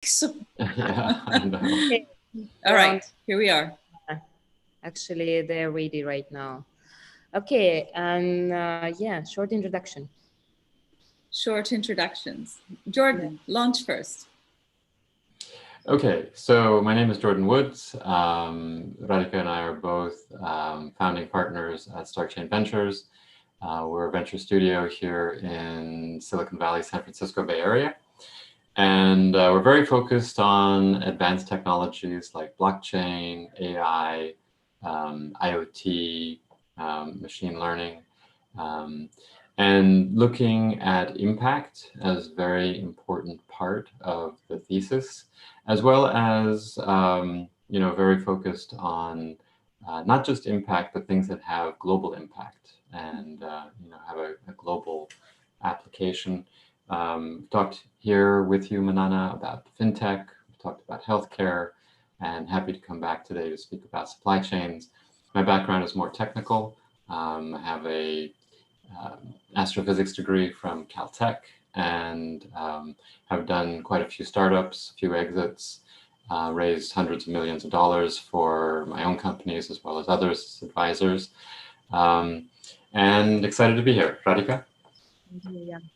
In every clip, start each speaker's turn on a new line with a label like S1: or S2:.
S1: So,
S2: Yeah, I know.
S3: Okay.
S1: all right, here we are.
S3: Actually, they're ready right now. Okay, and yeah, short introduction.
S1: Short introductions. Jorden, launch first.
S2: Okay, so my name is Jordan Woods. Radhika and I are both founding partners at StarChain Ventures. We're a venture studio here in Silicon Valley, San Francisco Bay Area. And we're very focused on advanced technologies like blockchain, AI, IoT, machine learning, and looking at impact as a very important part of the thesis, as well as very focused on not just impact, but things that have global impact and have a global application. Talked here with you, Manana, about fintech. We've talked about healthcare, and happy to come back today to speak about supply chains. My background is more technical. I have a astrophysics degree from Caltech, and have done quite a few startups, a few exits, raised hundreds of millions of dollars for my own companies as well as others as advisors, and excited to be here. Radhika?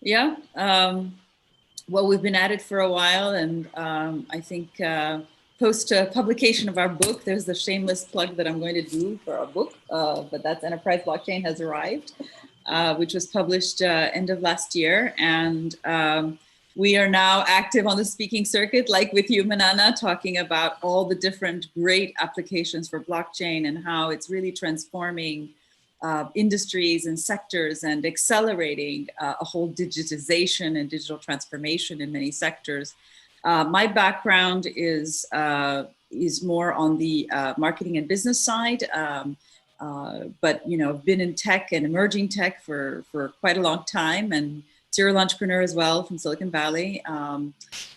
S1: Yeah. Well, we've been at it for a while, and I think post publication of our book, there's the shameless plug that I'm going to do for our book, but that's Enterprise Blockchain Has Arrived, which was published end of last year. And we are now active on the speaking circuit, like with you, Manana, talking about all the different great applications for blockchain and how it's really transforming industries and sectors and accelerating a whole digitization and digital transformation in many sectors. My background is more on the marketing and business side, but been in tech and emerging tech for quite a long time, and serial entrepreneur as well from Silicon Valley.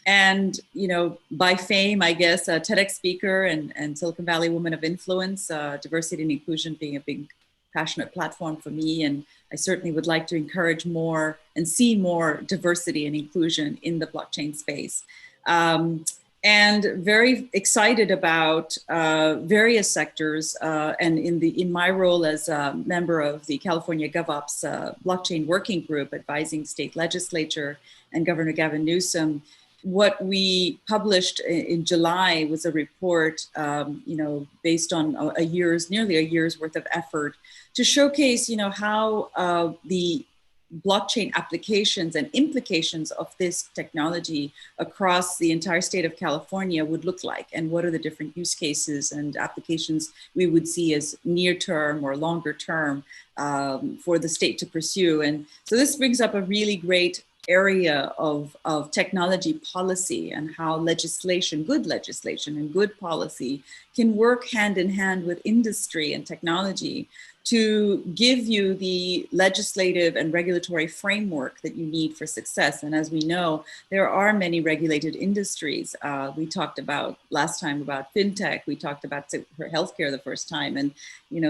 S1: And by fame, I guess, a TEDx speaker and Silicon Valley woman of influence, diversity and inclusion being a big passionate platform for me. And I certainly would like to encourage more and see more diversity and inclusion in the blockchain space. And very excited about various sectors. And in my role as a member of the California GovOps blockchain working group advising state legislature and Governor Gavin Newsom, what we published in July was a report, based on nearly a year's worth of effort to showcase, how the blockchain applications and implications of this technology across the entire state of California would look like, and what are the different use cases and applications we would see as near term or longer term for the state to pursue. And so this brings up a really great area of technology policy and how good legislation and good policy can work hand in hand with industry and technology to give you the legislative and regulatory framework that you need for success. And as we know, there are many regulated industries. We talked about last time about fintech, we talked about healthcare the first time, and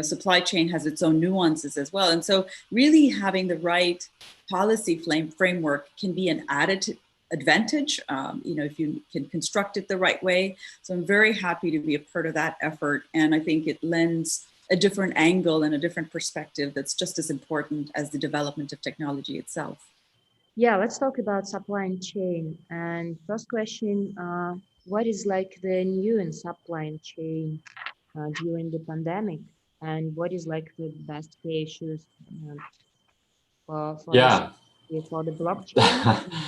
S1: supply chain has its own nuances as well. And so really having the right policy framework can be an added advantage, if you can construct it the right way. So I'm very happy to be a part of that effort. And I think it lends a different angle and a different perspective that's just as important as the development of technology itself.
S3: Yeah, let's talk about supply chain. And first question, what is like the new in supply chain during the pandemic? And what is like the best issues for
S2: Yeah.
S3: for the blockchain?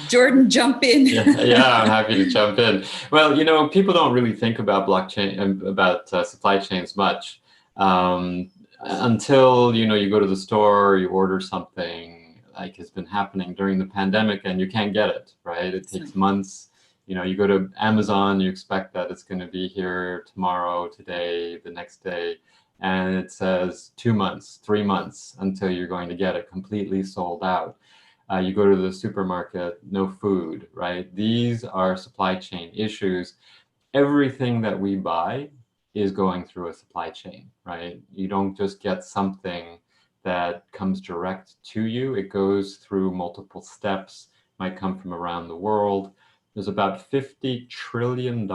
S1: Jorden, jump in.
S2: Yeah, I'm happy to jump in. Well, people don't really think about blockchain, about supply chains much until, you go to the store, you order something like has been happening during the pandemic and you can't get it, right? It takes months. You go to Amazon, you expect that it's going to be here tomorrow, today, the next day. And it says 2 months, 3 months until you're going to get it completely sold out. You go to the supermarket, no food, right? These are supply chain issues. Everything that we buy is going through a supply chain, right? You don't just get something that comes direct to you. It goes through multiple steps, might come from around the world. there's about $50 trillion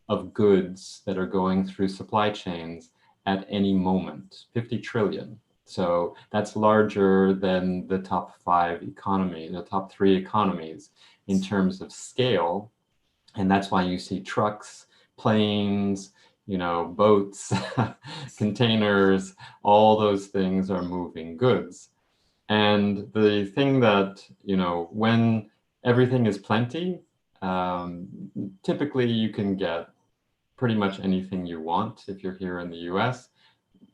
S2: of goods that are going through supply chains at any moment, 50 trillion. So that's larger than the top 5 economies, the top 3 economies in terms of scale. And that's why you see trucks, planes, boats, containers, all those things are moving goods. And the thing that, when everything is plenty, typically you can get pretty much anything you want if you're here in the US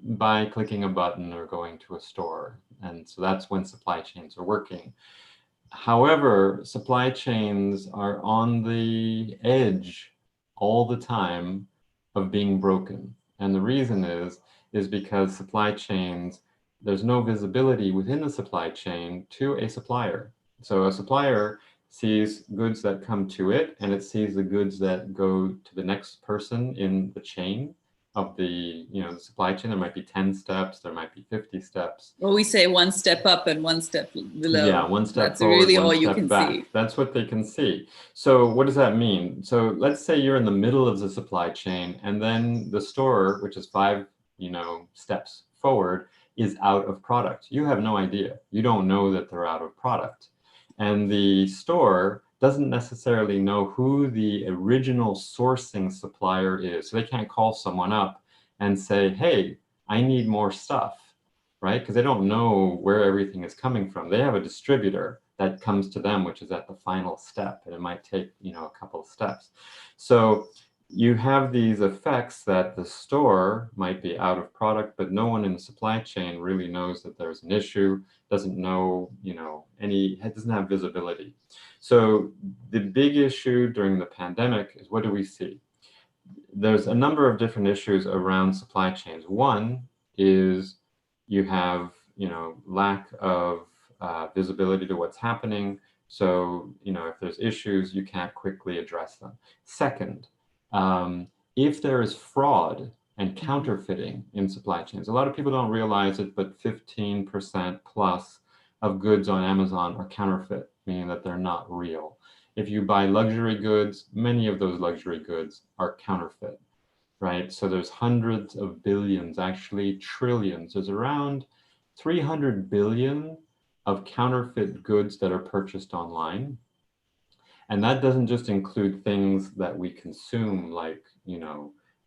S2: by clicking a button or going to a store. And so that's when supply chains are working. However, supply chains are on the edge all the time of being broken. And the reason is because supply chains, there's no visibility within the supply chain to a supplier. So a supplier sees goods that come to it, and it sees the goods that go to the next person in the chain of the, the supply chain. There might be 10 steps, there might be 50 steps.
S1: Well, we say one step up and one step below.
S2: Yeah, one step
S1: That's
S2: forward,
S1: really
S2: one
S1: all
S2: step
S1: you can
S2: back.
S1: see.
S2: That's what they can see. So what does that mean? So let's say you're in the middle of the supply chain, and then the store, which is 5, steps forward, is out of product. You have no idea. You don't know that they're out of product. And the store doesn't necessarily know who the original sourcing supplier is. So they can't call someone up and say, hey, I need more stuff, right? Because they don't know where everything is coming from. They have a distributor that comes to them, which is at the final step, and it might take, a couple of steps. So you have these effects that the store might be out of product, but no one in the supply chain really knows that there's an issue, doesn't know, doesn't have visibility. So the big issue during the pandemic is, what do we see? There's a number of different issues around supply chains. One is you have, lack of visibility to what's happening. So, if there's issues, you can't quickly address them. Second, if there is fraud and counterfeiting in supply chains, a lot of people don't realize it, but 15% plus of goods on Amazon are counterfeit, meaning that they're not real. If you buy luxury goods, many of those luxury goods are counterfeit, right? So there's hundreds of billions, actually trillions. There's around 300 billion of counterfeit goods that are purchased online. And that doesn't just include things that we consume, like,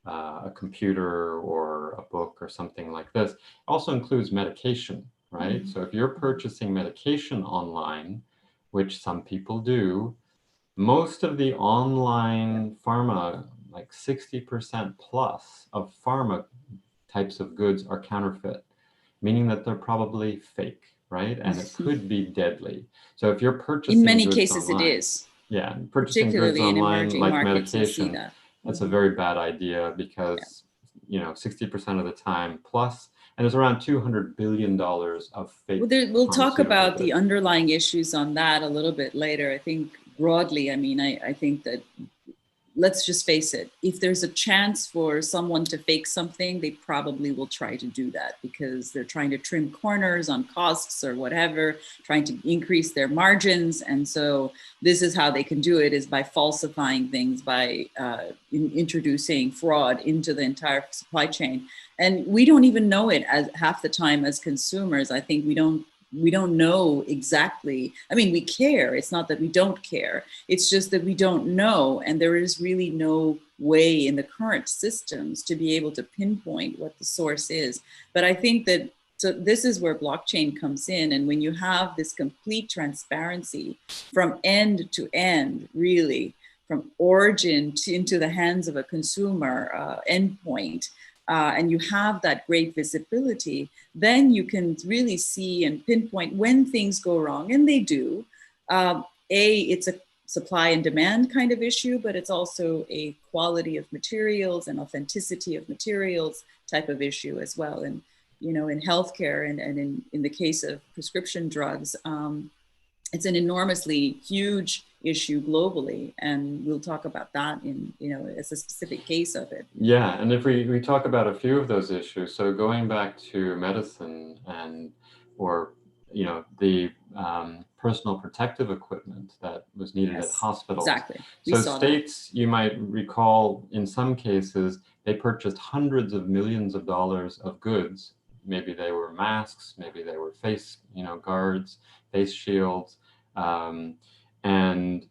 S2: a computer or a book or something like this. It also includes medication, right? Mm-hmm. So if you're purchasing medication online, which some people do, most of the online pharma, like 60% plus of pharma types of goods are counterfeit, meaning that they're probably fake, right? And it could be deadly. So if you're purchasing
S1: in many
S2: goods
S1: cases
S2: online,
S1: it is.
S2: Yeah, purchasing goods online like medication, that's a very bad idea because, 60% of the time plus, and there's around $200 billion of fake.
S1: Well, we'll talk about the underlying issues on that a little bit later. I think broadly, I think that, let's just face it, if there's a chance for someone to fake something, they probably will try to do that because they're trying to trim corners on costs or whatever, trying to increase their margins. And so this is how they can do it, is by falsifying things, by introducing fraud into the entire supply chain. And we don't even know it as half the time as consumers. I think we don't know exactly. We care. It's not that we don't care. It's just that we don't know. And there is really no way in the current systems to be able to pinpoint what the source is. But I think that, so this is where blockchain comes in. And when you have this complete transparency from end to end, really, from origin into the hands of a consumer endpoint, and you have that great visibility, then you can really see and pinpoint when things go wrong, and they do. It's a supply and demand kind of issue, but it's also a quality of materials and authenticity of materials type of issue as well. And, in healthcare and in the case of prescription drugs, it's an enormously huge issue globally, and we'll talk about that in, as a specific case of it.
S2: Yeah, and if we talk about a few of those issues, so going back to medicine or the personal protective equipment that was needed at hospitals.
S1: Exactly.
S2: So states, you might recall, in some cases, they purchased hundreds of millions of dollars of goods. Maybe they were masks, maybe they were face, guards, face shields, and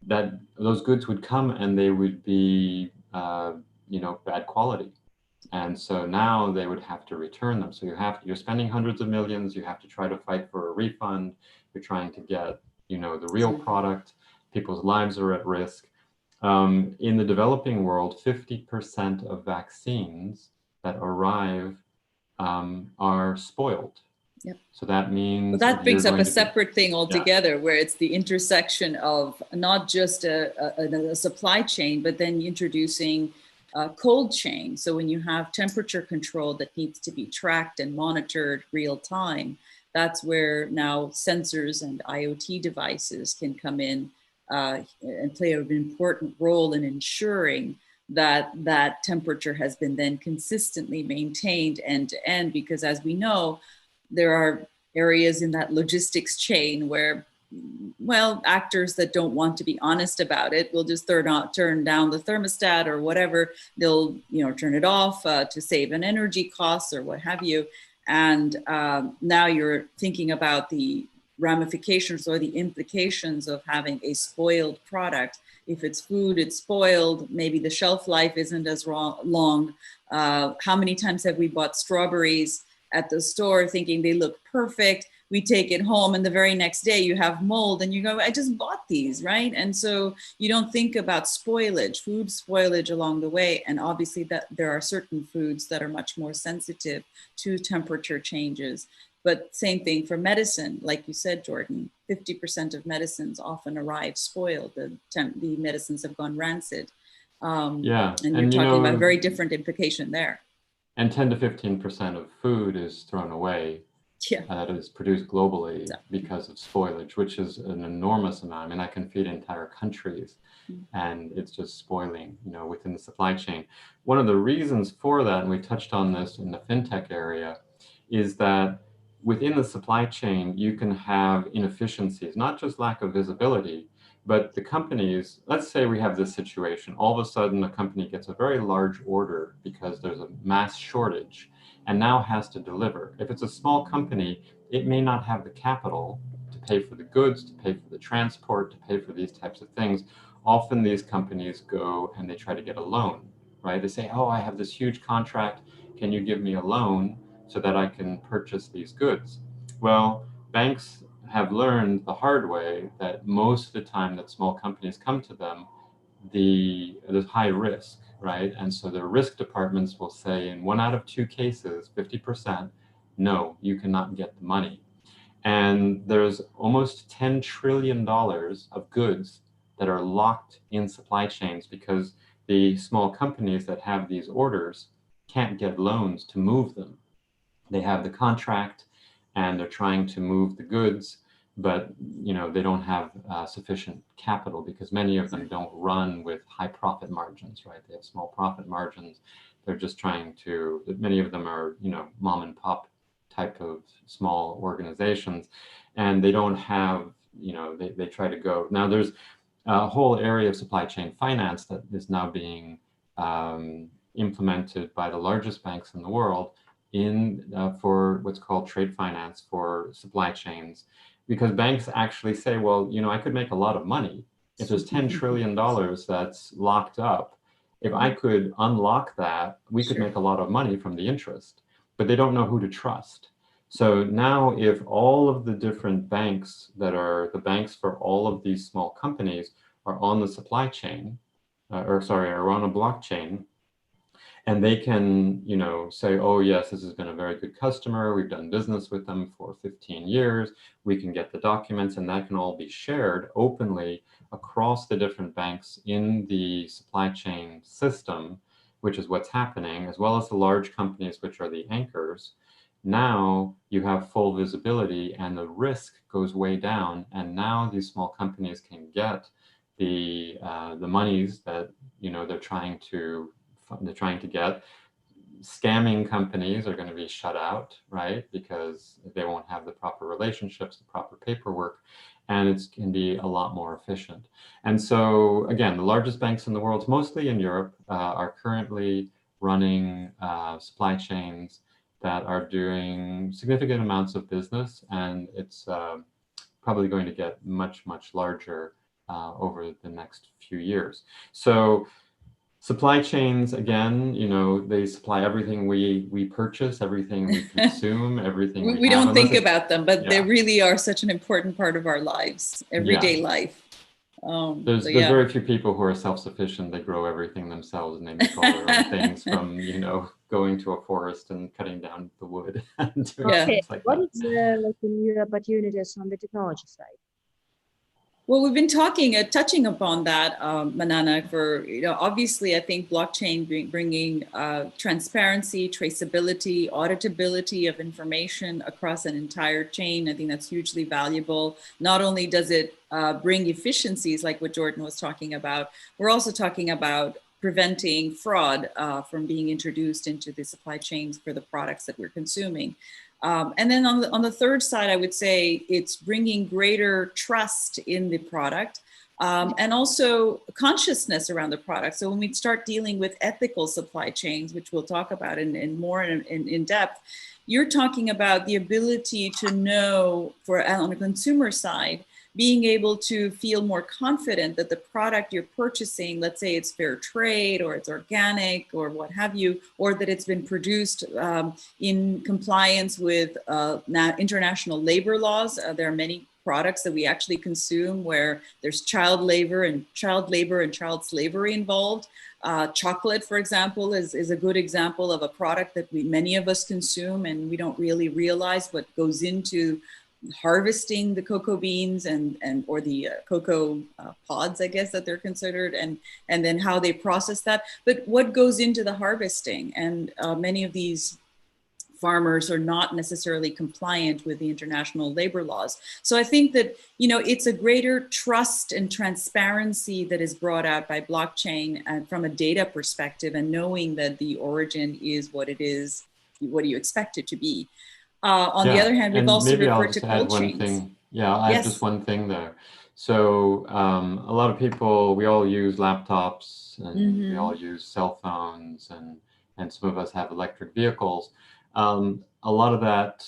S2: that those goods would come and they would be, bad quality. And so now they would have to return them. So you're spending hundreds of millions, you have to try to fight for a refund, you're trying to get, the real product, people's lives are at risk. In the developing world, 50% of vaccines that arrive are spoiled.
S1: Yep.
S2: So that means
S1: that brings up a separate thing altogether, where it's the intersection of not just a supply chain, but then introducing cold chain. So when you have temperature control that needs to be tracked and monitored real time, that's where now sensors and IoT devices can come in and play an important role in ensuring that that temperature has been then consistently maintained end to end. Because as we know, there are areas in that logistics chain where, well, actors that don't want to be honest about it will just turn down the thermostat or whatever. They'll, turn it off to save an energy costs or what have you. And now you're thinking about the ramifications or the implications of having a spoiled product. If it's food, it's spoiled. Maybe the shelf life isn't as long. How many times have we bought strawberries at the store thinking they look perfect? We take it home and the very next day you have mold and you go, I just bought these, right? And so you don't think about spoilage, food spoilage along the way. And obviously that there are certain foods that are much more sensitive to temperature changes. But same thing for medicine. Like you said, Jorden, 50% of medicines often arrive spoiled. The medicines have gone rancid. And you're talking about a very different implication there.
S2: And 10 to 15% of food is thrown away. That is produced globally because of spoilage, which is an enormous amount. I mean, that can feed entire countries, and it's just spoiling, within the supply chain. One of the reasons for that, and we touched on this in the fintech area, is that within the supply chain, you can have inefficiencies, not just lack of visibility, but the companies, let's say we have this situation, all of a sudden a company gets a very large order because there's a mass shortage and now has to deliver. If it's a small company, it may not have the capital to pay for the goods, to pay for the transport, to pay for these types of things. Often these companies go and they try to get a loan, right? They say, oh, I have this huge contract. Can you give me a loan so that I can purchase these goods? Well, banks have learned the hard way that most of the time that small companies come to them, there's high risk, right? And so their risk departments will say in 1 out of 2 cases, 50%, no, you cannot get the money. And there's almost $10 trillion of goods that are locked in supply chains because the small companies that have these orders can't get loans to move them. They have the contract and they're trying to move the goods, but they don't have sufficient capital because many of them don't run with high profit margins, right? They have small profit margins. They're just trying to, many of them are, mom and pop type of small organizations, and they don't have, they try to go. Now there's a whole area of supply chain finance that is now being implemented by the largest banks in the world for what's called trade finance for supply chains. Because banks actually say, well, I could make a lot of money. If there's $10 trillion that's locked up, if I could unlock that, we could make a lot of money from the interest, but they don't know who to trust. So now if all of the different banks that are the banks for all of these small companies are on the supply chain, are on a blockchain, and they can, say, oh, yes, this has been a very good customer. We've done business with them for 15 years. We can get the documents, and that can all be shared openly across the different banks in the supply chain system, which is what's happening, as well as the large companies, which are the anchors. Now you have full visibility and the risk goes way down. And now these small companies can get the monies that, they're trying to get. scamming companies are going to be shut out, right? Because they won't have the proper relationships, the proper paperwork, and it can be a lot more efficient. And so, again, the largest banks in the world, mostly in Europe, are currently running supply chains that are doing significant amounts of business, and it's probably going to get much, much larger over the next few years. So supply chains, again, you know, they supply everything we purchase, everything we consume, everything
S1: we
S2: have,
S1: don't think about them, but
S2: yeah.
S1: they really are such an important part of our lives, everyday life.
S2: There's very few people who are self-sufficient. They grow everything themselves and they make all their own things, from, you know, going to a forest and cutting down the wood and doing things like
S3: what
S2: that.
S3: is like the new opportunities on the technology side?
S1: Well, we've been touching upon that, Manana, for, you know, obviously I think blockchain bringing transparency, traceability, auditability of information across an entire chain. I think that's hugely valuable. Not only does it bring efficiencies like what Jorden was talking about, we're also talking about preventing fraud from being introduced into the supply chains for the products that we're consuming. And then on the third side, I would say it's bringing greater trust in the product and also consciousness around the product. So when we start dealing with ethical supply chains, which we'll talk about in depth, you're talking about the ability to know, on the consumer side, being able to feel more confident that the product you're purchasing, let's say it's fair trade or it's organic or what have you, or that it's been produced in compliance with international labor laws. There are many products that we actually consume where there's child labor and child slavery involved. Chocolate, for example, is a good example of a product that many of us consume, and we don't really realize what goes into harvesting the cocoa beans or the cocoa pods, I guess that they're considered, and then how they process that. But what goes into the harvesting? And many of these farmers are not necessarily compliant with the international labor laws. So I think that, you know, it's a greater trust and transparency that is brought out by blockchain and from a data perspective, and knowing that the origin is what it is, what do you expect it to be. On the other hand, we've also referred to cold chains.
S2: I have just one thing there. So a lot of people, we all use laptops and we all use cell phones, and some of us have electric vehicles. A lot of that,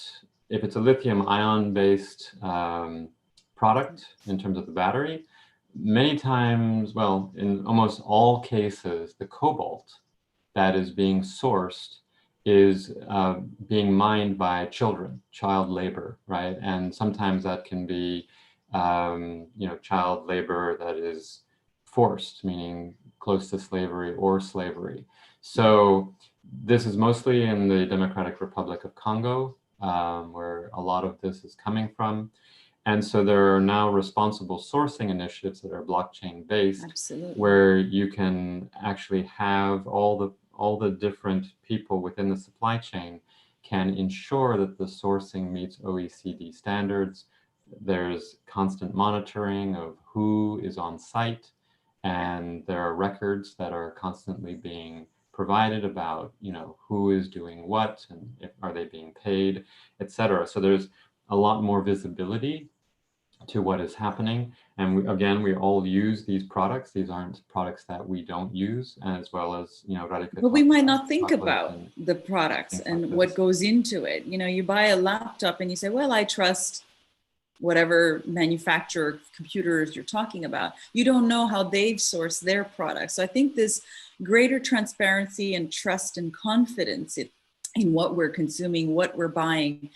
S2: if it's a lithium ion based product in terms of the battery, many times, well, in almost all cases, the cobalt that is being sourced is being mined by child labor, right? And sometimes that can be, you know, child labor that is forced, meaning close to slavery or slavery. So this is mostly in the Democratic Republic of Congo, where a lot of this is coming from. And so there are now responsible sourcing initiatives that are blockchain based, where you can actually have all the different people within the supply chain can ensure that the sourcing meets OECD standards. There's constant monitoring of who is on site, and there are records that are constantly being provided about, you know, who is doing what and are they being paid, etc. So there's a lot more visibility to what is happening. And we all use these products. These aren't products that we don't use, as well as, you know, Radhika.
S1: But we might not think about the products and what goes into it. You know, you buy a laptop and you say, well, I trust whatever manufacturer of computers you're talking about. You don't know how they've sourced their products. So I think this greater transparency and trust and confidence in what we're consuming, what we're buying,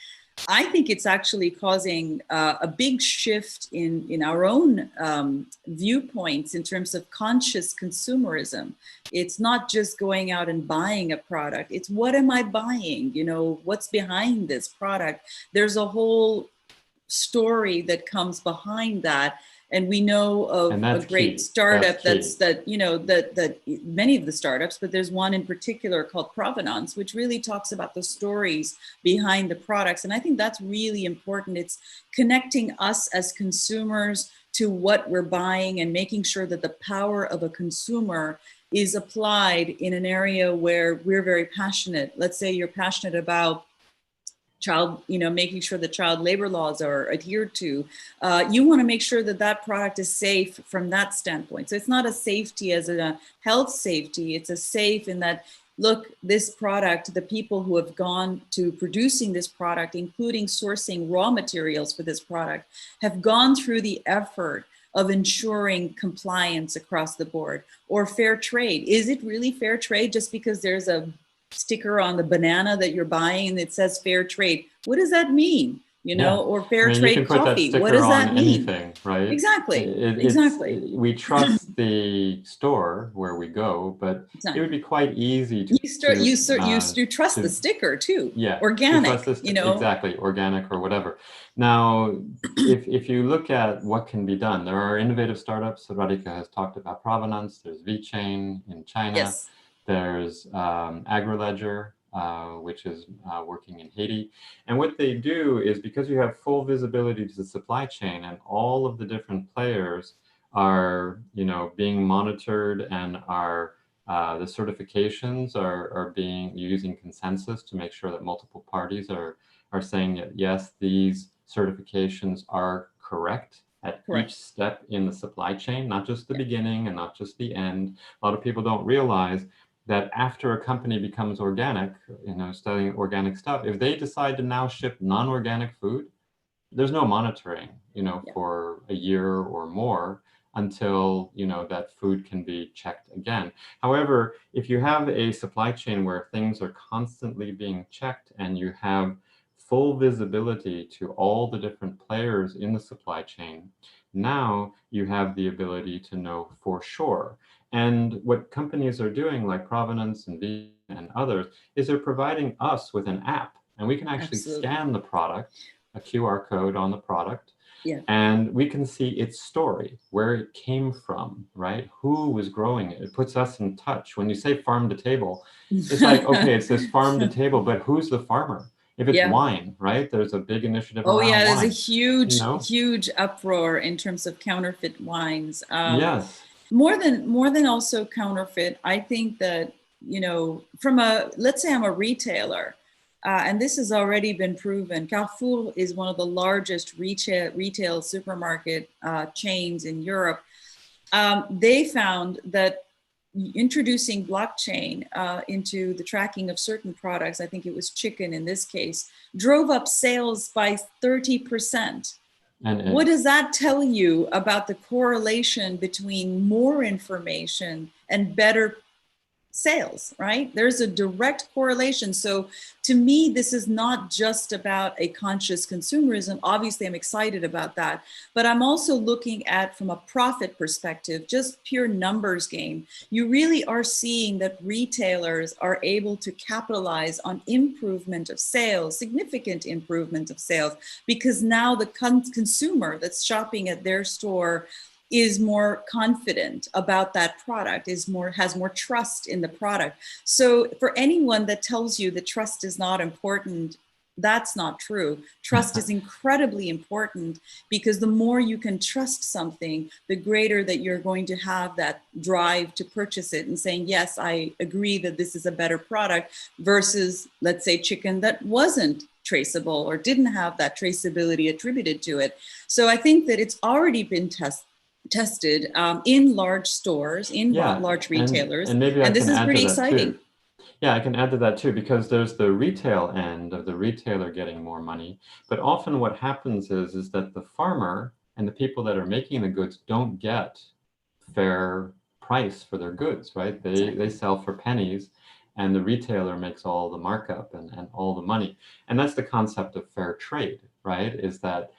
S1: I think it's actually causing a big shift in our own viewpoints in terms of conscious consumerism. It's not just going out and buying a product. It's what am I buying? You know, what's behind this product? There's a whole story that comes behind that. And we know of a great startup that many of the startups, but there's one in particular called Provenance, which really talks about the stories behind the products. And I think that's really important. It's connecting us as consumers to what we're buying and making sure that the power of a consumer is applied in an area where we're very passionate. Let's say you're passionate about making sure that child labor laws are adhered to. You want to make sure that that product is safe from that standpoint. So it's not a safety as a health safety. It's a safe in that, look, this product, the people who have gone to producing this product, including sourcing raw materials for this product, have gone through the effort of ensuring compliance across the board. Or fair trade. Is it really fair trade just because there's a sticker on the banana that you're buying and it says fair trade? What does that mean? Or fair trade coffee. What does that mean?
S2: Anything, right?
S1: Exactly. Exactly.
S2: We trust the store where we go, but
S1: exactly.
S2: It would be quite easy to
S1: you trust the sticker too.
S2: Yeah,
S1: organic.
S2: Exactly, organic or whatever. Now, if you look at what can be done, there are innovative startups. Radhika has talked about Provenance. There's VeChain in China.
S1: Yes.
S2: There's AgriLedger, which is working in Haiti. And what they do is, because you have full visibility to the supply chain and all of the different players are, being monitored, and are the certifications are being using consensus to make sure that multiple parties are saying that yes, these certifications are correct at each step in the supply chain, not just the beginning and not just the end. A lot of people don't realize that after a company becomes organic, studying organic stuff, if they decide to now ship non-organic food, there's no monitoring, for a year or more until, that food can be checked again. However, if you have a supply chain where things are constantly being checked and you have full visibility to all the different players in the supply chain, now you have the ability to know for sure. And what companies are doing, like Provenance and V and others, is they're providing us with an app, and we can actually scan the product, a QR code on the product, and we can see its story, where it came from, right? Who was growing it? It puts us in touch. When you say farm to table, it's like, okay, it says farm to table, but who's the farmer? If it's wine, right? There's a big initiative around wine.
S1: There's a huge uproar in terms of counterfeit wines.
S2: Yes.
S1: More than also counterfeit, I think that, let's say I'm a retailer, and this has already been proven. Carrefour is one of the largest retail supermarket chains in Europe. They found that introducing blockchain into the tracking of certain products, I think it was chicken in this case, drove up sales by 30%. And what does that tell you about the correlation between more information and better sales, right? There's a direct correlation. So to me, this is not just about a conscious consumerism. Obviously, I'm excited about that, but I'm also looking at, from a profit perspective, just pure numbers game. You really are seeing that retailers are able to capitalize on improvement of sales, significant improvement of sales, because now the consumer that's shopping at their store is more confident about that product, has more trust in the product. So for anyone that tells you that trust is not important, that's not true. Trust is incredibly important, because the more you can trust something, the greater that you're going to have that drive to purchase it and saying, yes, I agree that this is a better product, versus, let's say, chicken that wasn't traceable or didn't have that traceability attributed to it. So I think that it's already been tested in large stores, in large retailers, and this is pretty exciting.
S2: Yeah, I can add to that too, because there's the retail end of the retailer getting more money, but often what happens is that the farmer and the people that are making the goods don't get fair price for their goods, right? They sell for pennies, and the retailer makes all the markup and all the money. And that's the concept of fair trade, right? Is that,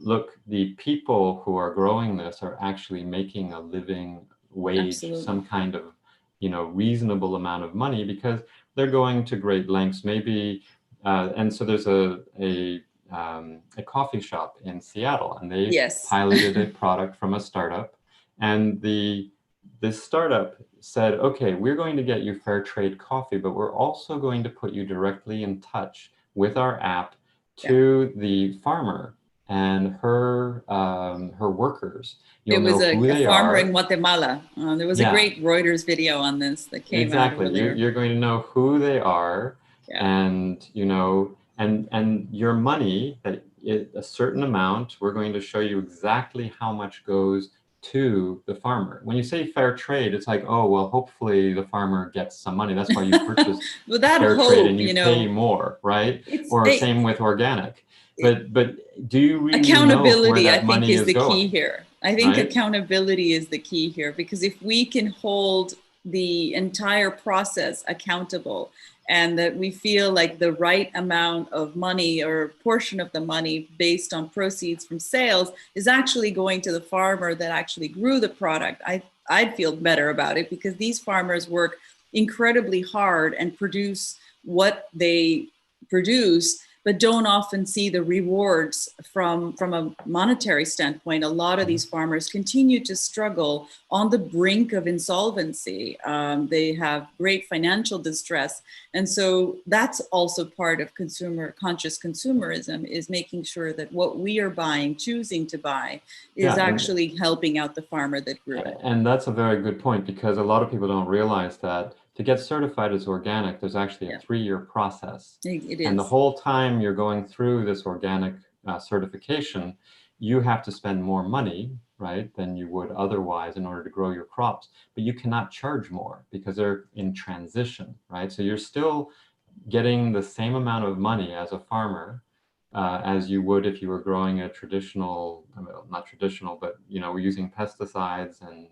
S2: look, the people who are growing this are actually making a living wage, some kind of, reasonable amount of money, because they're going to great lengths. Maybe, and so there's a coffee shop in Seattle, and they piloted a product from a startup, and this startup said, okay, we're going to get you fair trade coffee, but we're also going to put you directly in touch with our app to the farmer and her workers. You'll
S1: It was
S2: know who
S1: a
S2: they
S1: farmer
S2: are.
S1: in Guatemala. There was a
S2: Yeah,
S1: great Reuters video on this that came out
S2: exactly.
S1: earlier.
S2: You're going to know who they are,
S1: Yeah.
S2: and you know, and your money, a certain amount, we're going to show you exactly how much goes to the farmer. When you say fair trade, it's like, oh, well, hopefully the farmer gets some money. That's why you purchase
S1: With that
S2: fair trade
S1: hope,
S2: and you
S1: you
S2: pay
S1: know,
S2: more, right?
S1: it's
S2: Or same with organic. But do you really know where
S1: accountability, I
S2: that
S1: think,
S2: money
S1: is
S2: is
S1: the key
S2: going,
S1: here. I think
S2: right?
S1: accountability is the key here, because if we can hold the entire process accountable, and that we feel like the right amount of money or portion of the money based on proceeds from sales is actually going to the farmer that actually grew the product, I'd feel better about it, because these farmers work incredibly hard and produce what they produce, but don't often see the rewards from a monetary standpoint. A lot of these farmers continue to struggle on the brink of insolvency. They have great financial distress. And so that's also part of conscious consumerism, is making sure that what we are buying, choosing to buy, is actually helping out the farmer that grew it.
S2: And that's a very good point, because a lot of people don't realize that to get certified as organic, there's actually a 3-year process.
S1: It is.
S2: And the whole time you're going through this organic certification, you have to spend more money, right, than you would otherwise in order to grow your crops. But you cannot charge more because they're in transition, right? So you're still getting the same amount of money as a farmer as you would if you were growing a traditional, well, not traditional, but you know, we're using pesticides and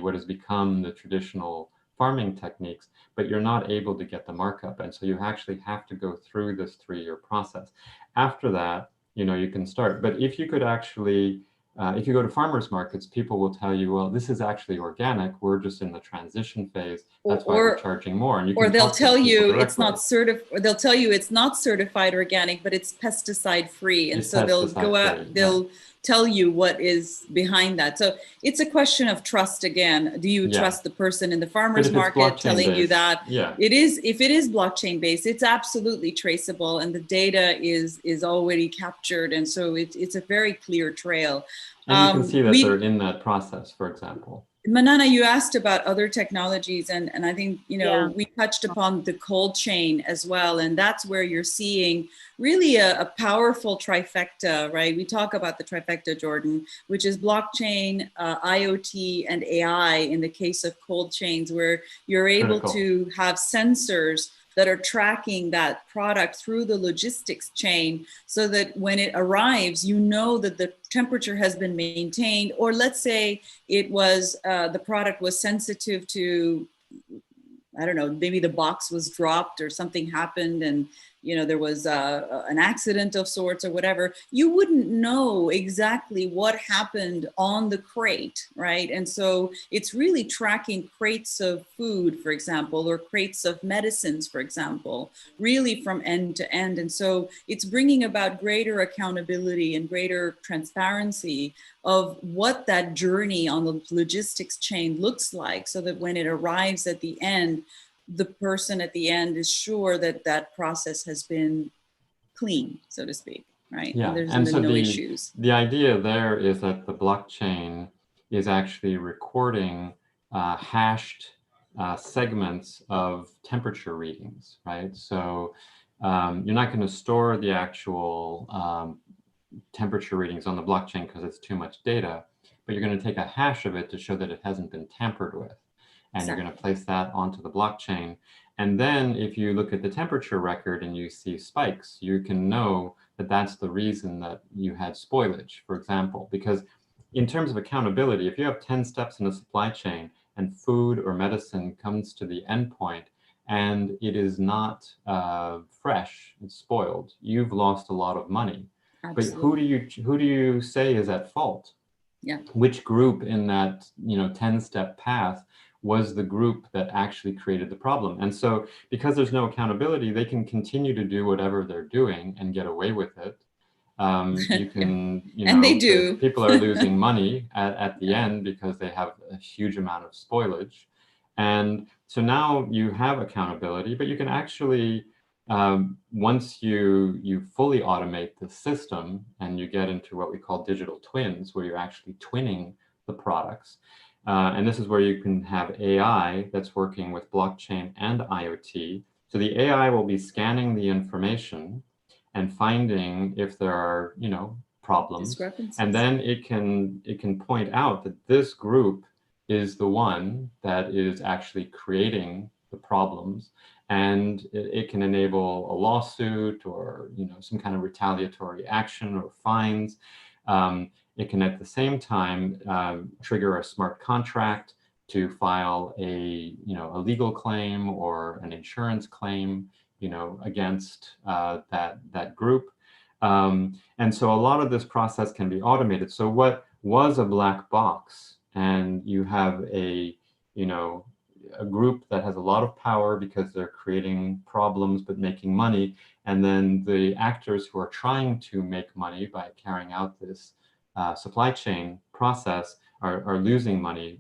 S2: what has become the traditional farming techniques, but you're not able to get the markup. And so you actually have to go through this 3-year process. After that, you know, you can start. But if you could actually, if you go to farmers markets, people will tell you, well, this is actually organic. We're just in the transition phase. That's why we're charging more. And you can
S1: they'll tell you
S2: it's
S1: not certified. They'll tell you it's not certified organic, but it's pesticide free. And so they'll go out. They'll tell you what is behind that. So it's a question of trust again. Do you trust the person in the farmer's market telling you that? It is. If it is blockchain based, it's absolutely traceable, and the data is already captured, and so it's a very clear trail.
S2: And you can see that they're in that process, for example.
S1: Manana, you asked about other technologies, and I think, you know, we touched upon the cold chain as well, and that's where you're seeing really a powerful trifecta, right? We talk about the trifecta, Jordan, which is blockchain, IoT, and AI in the case of cold chains, where you're able to have sensors that are tracking that product through the logistics chain, so that when it arrives, you know that the temperature has been maintained. Or let's say it was, the product was sensitive to, I don't know, maybe the box was dropped or something happened, and you know, there was an accident of sorts or whatever, you wouldn't know exactly what happened on the crate, right? And so it's really tracking crates of food, for example, or crates of medicines, for example, really from end to end. And so it's bringing about greater accountability and greater transparency of what that journey on the logistics chain looks like, so that when it arrives at the end, the person at the end is sure that that process has been clean, so to speak, right?
S2: Yeah,
S1: and so no issues.
S2: The idea there is that the blockchain is actually recording hashed segments of temperature readings, right? So you're not going to store the actual temperature readings on the blockchain because it's too much data, but you're going to take a hash of it to show that it hasn't been tampered with. And you're going to place that onto the blockchain. And then if you look at the temperature record and you see spikes, you can know that that's the reason that you had spoilage, for example. Because in terms of accountability, if you have 10 steps in a supply chain and food or medicine comes to the endpoint and it is not fresh, it's spoiled, you've lost a lot of money. Absolutely. But who do you say is at fault? Yeah. Which group in that 10-step path was the group that actually created the problem? And so because there's no accountability, they can continue to do whatever they're doing and get away with it. You can,
S1: and they do.
S2: People are losing money at the end because they have a huge amount of spoilage. And so now you have accountability, but you can actually once you fully automate the system and you get into what we call digital twins, where you're actually twinning the products, and this is where you can have AI that's working with blockchain and IoT. So the AI will be scanning the information and finding if there are, problems, and then it can point out that this group is the one that is actually creating the problems, and it can enable a lawsuit or some kind of retaliatory action or fines. It can at the same time trigger a smart contract to file a legal claim or an insurance claim against that group. And so a lot of this process can be automated. So what was a black box, and you have a group that has a lot of power because they're creating problems but making money, and then the actors who are trying to make money by carrying out this supply chain process are losing money,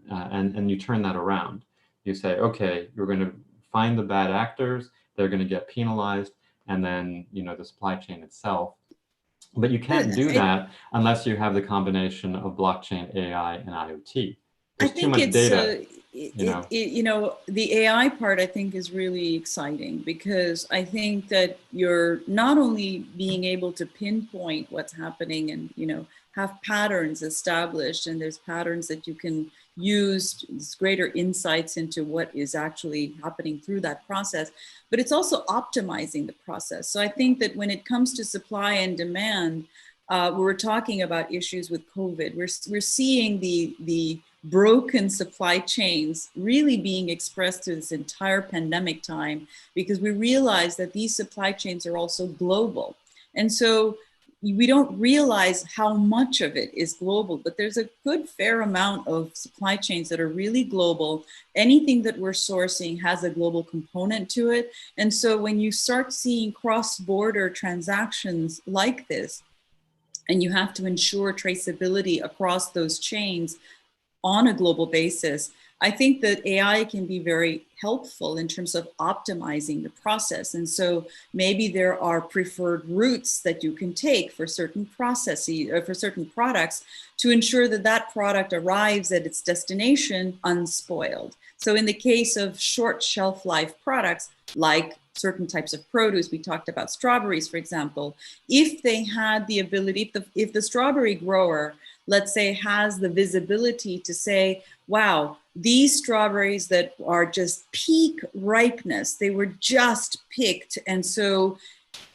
S2: and you turn that around. You say, okay, you're going to find the bad actors, they're going to get penalized, and then the supply chain itself. But you can't do that unless you have the combination of blockchain, AI, and IoT. There's too much data.
S1: The AI part, I think, is really exciting, because I think that you're not only being able to pinpoint what's happening and have patterns established, and there's patterns that you can use greater insights into what is actually happening through that process, but it's also optimizing the process. So I think that when it comes to supply and demand, we're talking about issues with COVID. We're seeing the broken supply chains really being expressed through this entire pandemic time, because we realize that these supply chains are also global. And so we don't realize how much of it is global, but there's a good fair amount of supply chains that are really global. Anything that we're sourcing has a global component to it. And so when you start seeing cross-border transactions like this, and you have to ensure traceability across those chains on a global basis, I think that AI can be very helpful in terms of optimizing the process. And so maybe there are preferred routes that you can take for certain processes or for certain products to ensure that that product arrives at its destination unspoiled. So in the case of short shelf life products, like certain types of produce, we talked about strawberries, for example, if they had the ability, if the strawberry grower, let's say, has the visibility to say, wow, these strawberries that are just peak ripeness, they were just picked. And so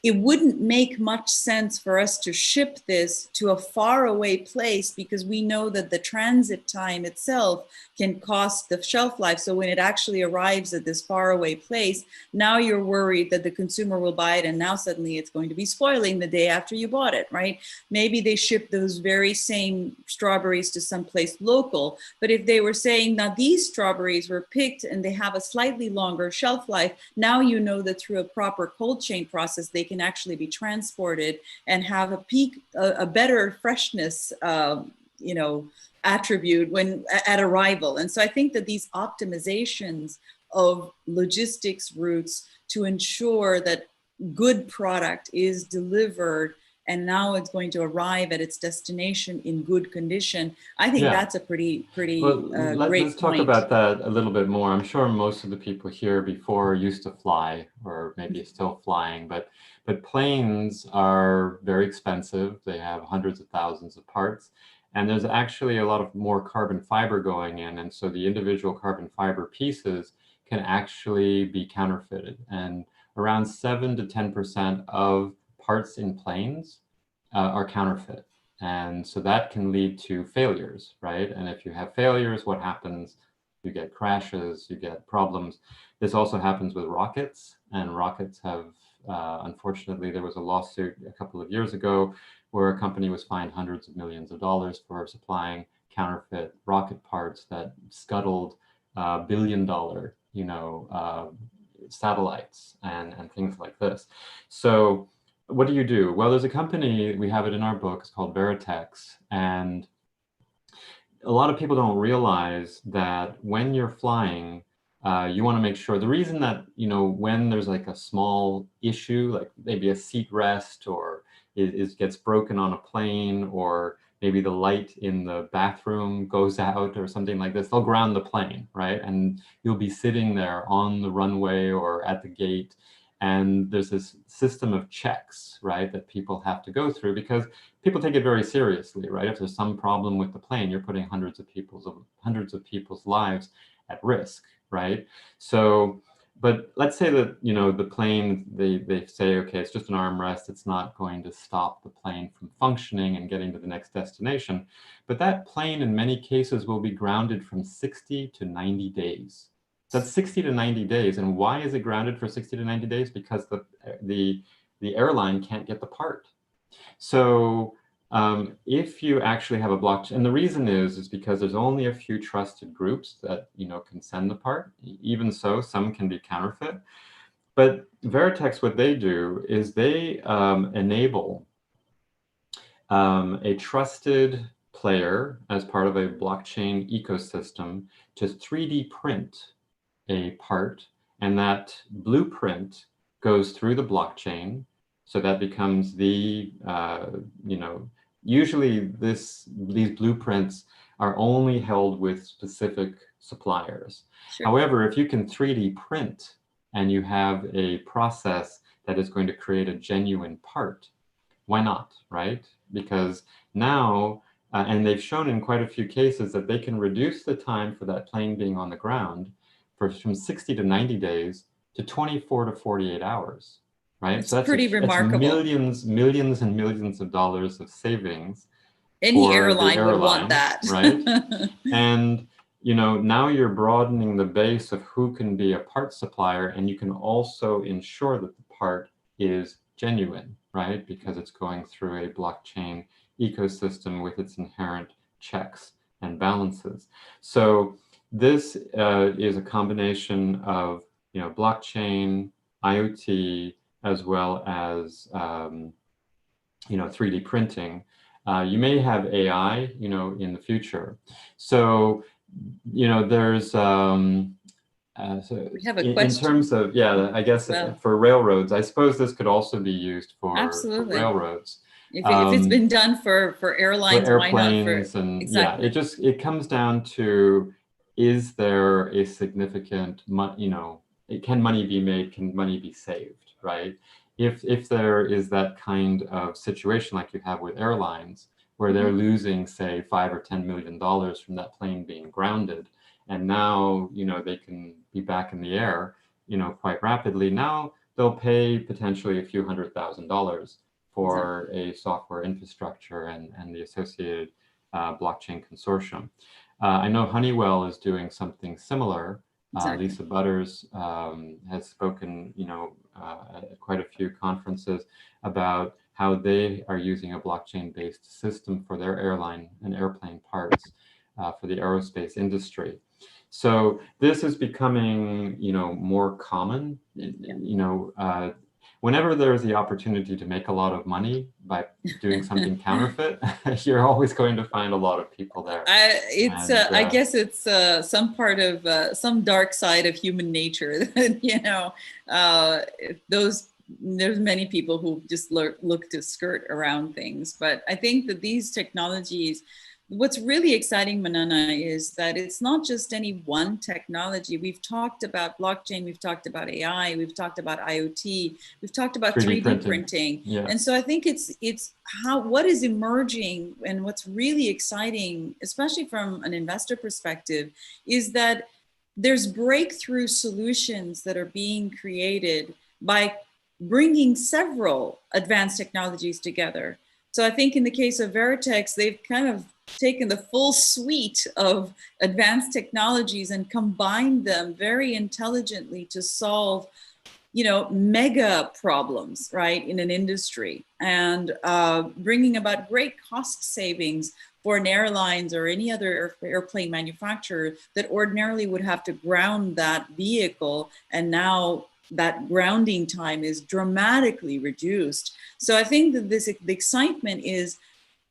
S1: it wouldn't make much sense for us to ship this to a faraway place, because we know that the transit time itself can cost the shelf life. So when it actually arrives at this faraway place, now you're worried that the consumer will buy it, and now suddenly it's going to be spoiling the day after you bought it, right? Maybe they ship those very same strawberries to someplace local, but if they were saying, now these strawberries were picked and they have a slightly longer shelf life, now you know that through a proper cold chain process, they can actually be transported and have a better freshness, attribute when at arrival. And so I think that these optimizations of logistics routes to ensure that good product is delivered and now it's going to arrive at its destination in good condition, I think that's a pretty great
S2: let's talk
S1: point
S2: about that a little bit more. I'm sure most of the people here before used to fly, or maybe still flying, but planes are very expensive. They have hundreds of thousands of parts, and there's actually a lot of more carbon fiber going in, and so the individual carbon fiber pieces can actually be counterfeited, and around 7 to 10% of parts in planes are counterfeit. And so that can lead to failures, right? And if you have failures, what happens? You get crashes, you get problems. This also happens with rockets, and rockets have, unfortunately, there was a lawsuit a couple of years ago where a company was fined hundreds of millions of dollars for supplying counterfeit rocket parts that scuttled billion-dollar, satellites and things like this. So what do you do? Well, there's a company, we have it in our book, it's called Veritex, and a lot of people don't realize that when you're flying, you want to make sure, the reason that, when there's like a small issue, like maybe a seat rest, or it gets broken on a plane, or maybe the light in the bathroom goes out or something like this, they'll ground the plane, right? And you'll be sitting there on the runway or at the gate, and there's this system of checks, right, that people have to go through, because people take it very seriously, right? If there's some problem with the plane, you're putting hundreds of people's lives at risk, right? So, but let's say that, the plane, they say, okay, it's just an armrest, it's not going to stop the plane from functioning and getting to the next destination. But that plane in many cases will be grounded from 60 to 90 days. So that's 60 to 90 days. And why is it grounded for 60 to 90 days? Because the airline can't get the part. So if you actually have a blockchain, and the reason is because there's only a few trusted groups that can send the part. Even so, some can be counterfeit. But Veritex, what they do is they enable a trusted player as part of a blockchain ecosystem to 3D print a part, and that blueprint goes through the blockchain. So that becomes the, usually these blueprints are only held with specific suppliers. Sure. However, if you can 3D print and you have a process that is going to create a genuine part, why not, right? Because now, and they've shown in quite a few cases that they can reduce the time for that plane being on the ground from 60 to 90 days to 24 to 48 hours, right?
S1: It's so that's pretty remarkable.
S2: That's millions and millions of dollars of savings.
S1: Any airline would want that.
S2: Right? And, now you're broadening the base of who can be a part supplier, and you can also ensure that the part is genuine, right? Because it's going through a blockchain ecosystem with its inherent checks and balances. So this is a combination of, blockchain, IoT, as well as, 3D printing. You may have AI, in the future. So, there's,
S1: so we have a question.
S2: In terms of, I guess for railroads, I suppose this could also be used for railroads.
S1: If it's been done for airlines,
S2: for airplanes,
S1: why not for,
S2: and
S1: exactly.
S2: it comes down to, is there a significant, can money be made? Can money be saved, right? If there is that kind of situation like you have with airlines, where they're losing, say, $5 or $10 million from that plane being grounded, and now they can be back in the air, quite rapidly. Now they'll pay potentially a few $100,000 for a software infrastructure and the associated blockchain consortium. I know Honeywell is doing something similar. Lisa Butters has spoken, at quite a few conferences about how they are using a blockchain-based system for their airline and airplane parts for the aerospace industry. So this is becoming, more common. Whenever there's the opportunity to make a lot of money by doing something counterfeit, you're always going to find a lot of people there.
S1: I guess it's some part of some dark side of human nature that, there's many people who just look to skirt around things. But I think that these technologies, what's really exciting, Manana, is that it's not just any one technology. We've talked about blockchain, we've talked about AI, we've talked about IoT, we've talked about 3D printing. Yeah. And so I think it's what is emerging and what's really exciting, especially from an investor perspective, is that there's breakthrough solutions that are being created by bringing several advanced technologies together. So I think in the case of Veritex, they've kind of taken the full suite of advanced technologies and combined them very intelligently to solve, mega problems, right, in an industry, and bringing about great cost savings for an airlines or any other airplane manufacturer that ordinarily would have to ground that vehicle, and now that grounding time is dramatically reduced. So I think that the excitement is,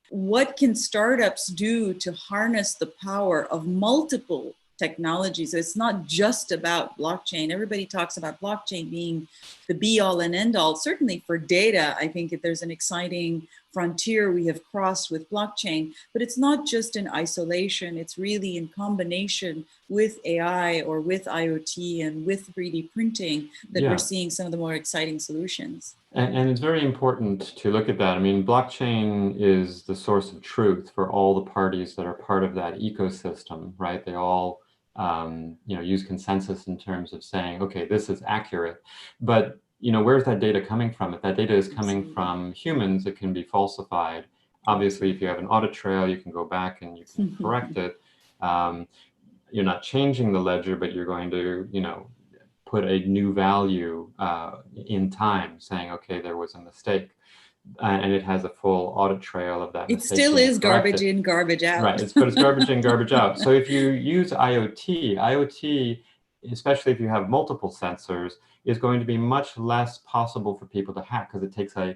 S1: what can startups do to harness the power of multiple technology. So it's not just about blockchain. Everybody talks about blockchain being the be all and end all. Certainly for data, I think if there's an exciting frontier we have crossed with blockchain, but it's not just in isolation. It's really in combination with AI or with IoT and with 3D printing that we're seeing some of the more exciting solutions.
S2: And it's very important to look at that. I mean, blockchain is the source of truth for all the parties that are part of that ecosystem, right? They all use consensus in terms of saying, okay, this is accurate. But where's that data coming from? If that data is coming from humans, it can be falsified. Obviously, if you have an audit trail, you can go back and you can correct it. You're not changing the ledger, but you're going to, put a new value in time, saying, okay, there was a mistake. And it has a full audit trail of that.
S1: It still is garbage in, garbage out.
S2: Right, but it's garbage in, garbage out. So if you use IoT, especially if you have multiple sensors, is going to be much less possible for people to hack, because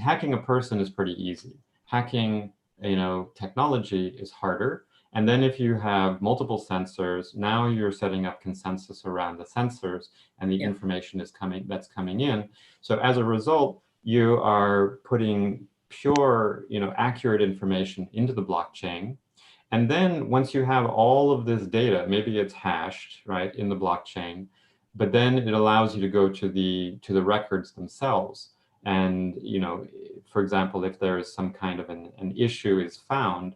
S2: hacking a person is pretty easy. Hacking, technology is harder. And then if you have multiple sensors, now you're setting up consensus around the sensors and the information that's coming in. So as a result, you are putting pure, accurate information into the blockchain. And then once you have all of this data, maybe it's hashed, right, in the blockchain, but then it allows you to go to the records themselves. And, for example, if there is some kind of an issue is found,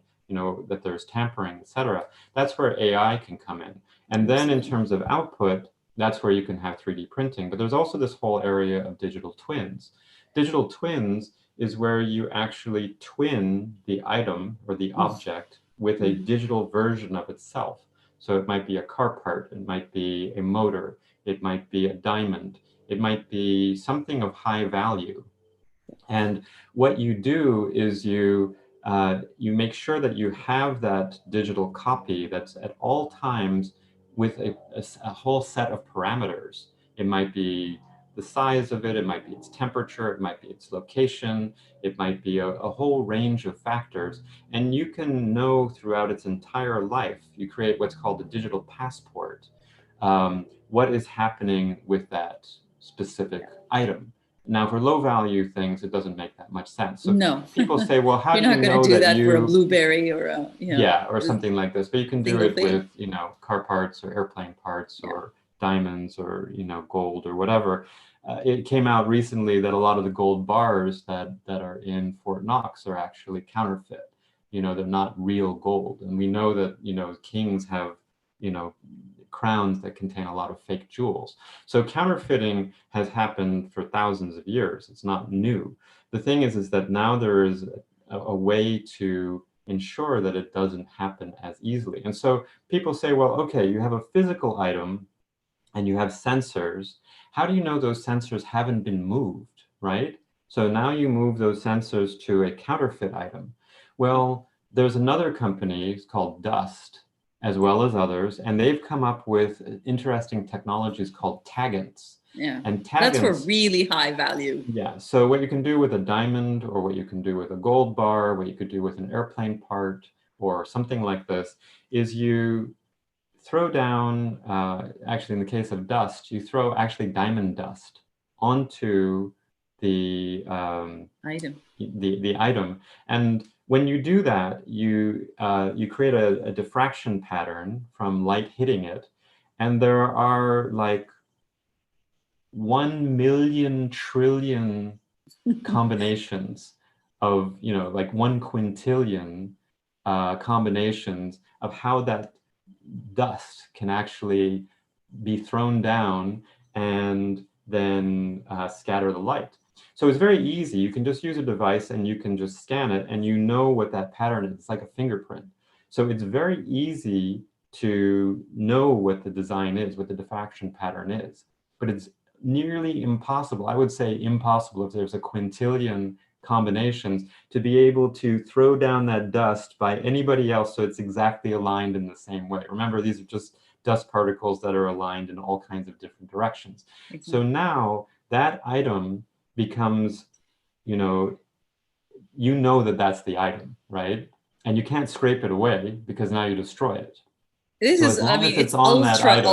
S2: that there's tampering, et cetera, that's where AI can come in. And then in terms of output, that's where you can have 3D printing. But there's also this whole area of digital twins. Digital twins is where you actually twin the item or the object with a digital version of itself. So it might be a car part, it might be a motor, it might be a diamond, it might be something of high value. And what you do is you make sure that you have that digital copy that's at all times with a whole set of parameters. It might be the size of it, it might be its temperature, it might be its location, it might be a whole range of factors. And you can know throughout its entire life, you create what's called a digital passport, what is happening with that specific item. Now, for low value things, it doesn't make that much sense. So
S1: no.
S2: People say, well, how do you know that
S1: You're not going to do that for a blueberry or a,
S2: or something like this, but you can do it with, car parts or airplane parts or diamonds or, gold or whatever. It came out recently that a lot of the gold bars that are in Fort Knox are actually counterfeit. They're not real gold. And we know that, kings have, crowns that contain a lot of fake jewels. So counterfeiting has happened for thousands of years. It's not new. The thing is that now there is a way to ensure that it doesn't happen as easily. And so people say, well, okay, you have a physical item and you have sensors. How do you know those sensors haven't been moved, right? So now you move those sensors to a counterfeit item. Well, there's another company, it's called Dust, as well as others, and they've come up with interesting technologies called taggants.
S1: Yeah,
S2: and taggants,
S1: that's for really high value.
S2: Yeah, so what you can do with a diamond, or what you can do with a gold bar, what you could do with an airplane part, or something like this, is you throw down, actually in the case of Dust, you throw actually diamond dust onto the
S1: item.
S2: The item, and when you do that, you create a diffraction pattern from light hitting it, and there are like 1 million trillion combinations of, like 1 quintillion combinations of how that dust can actually be thrown down and then scatter the light. So it's very easy. You can just use a device and you can just scan it and you know what that pattern is. It's like a fingerprint. So it's very easy to know what the design is, what the diffraction pattern is. But it's nearly impossible, I would say impossible if there's a quintillion combinations, to be able to throw down that dust by anybody else so it's exactly aligned in the same way. Remember, these are just dust particles that are aligned in all kinds of different directions. Mm-hmm. So now that item becomes, you know that that's the item, right? And you can't scrape it away because now you destroy it.
S1: This
S2: So
S1: is,
S2: as
S1: I
S2: long
S1: mean,
S2: as it's
S1: it's
S2: on that item,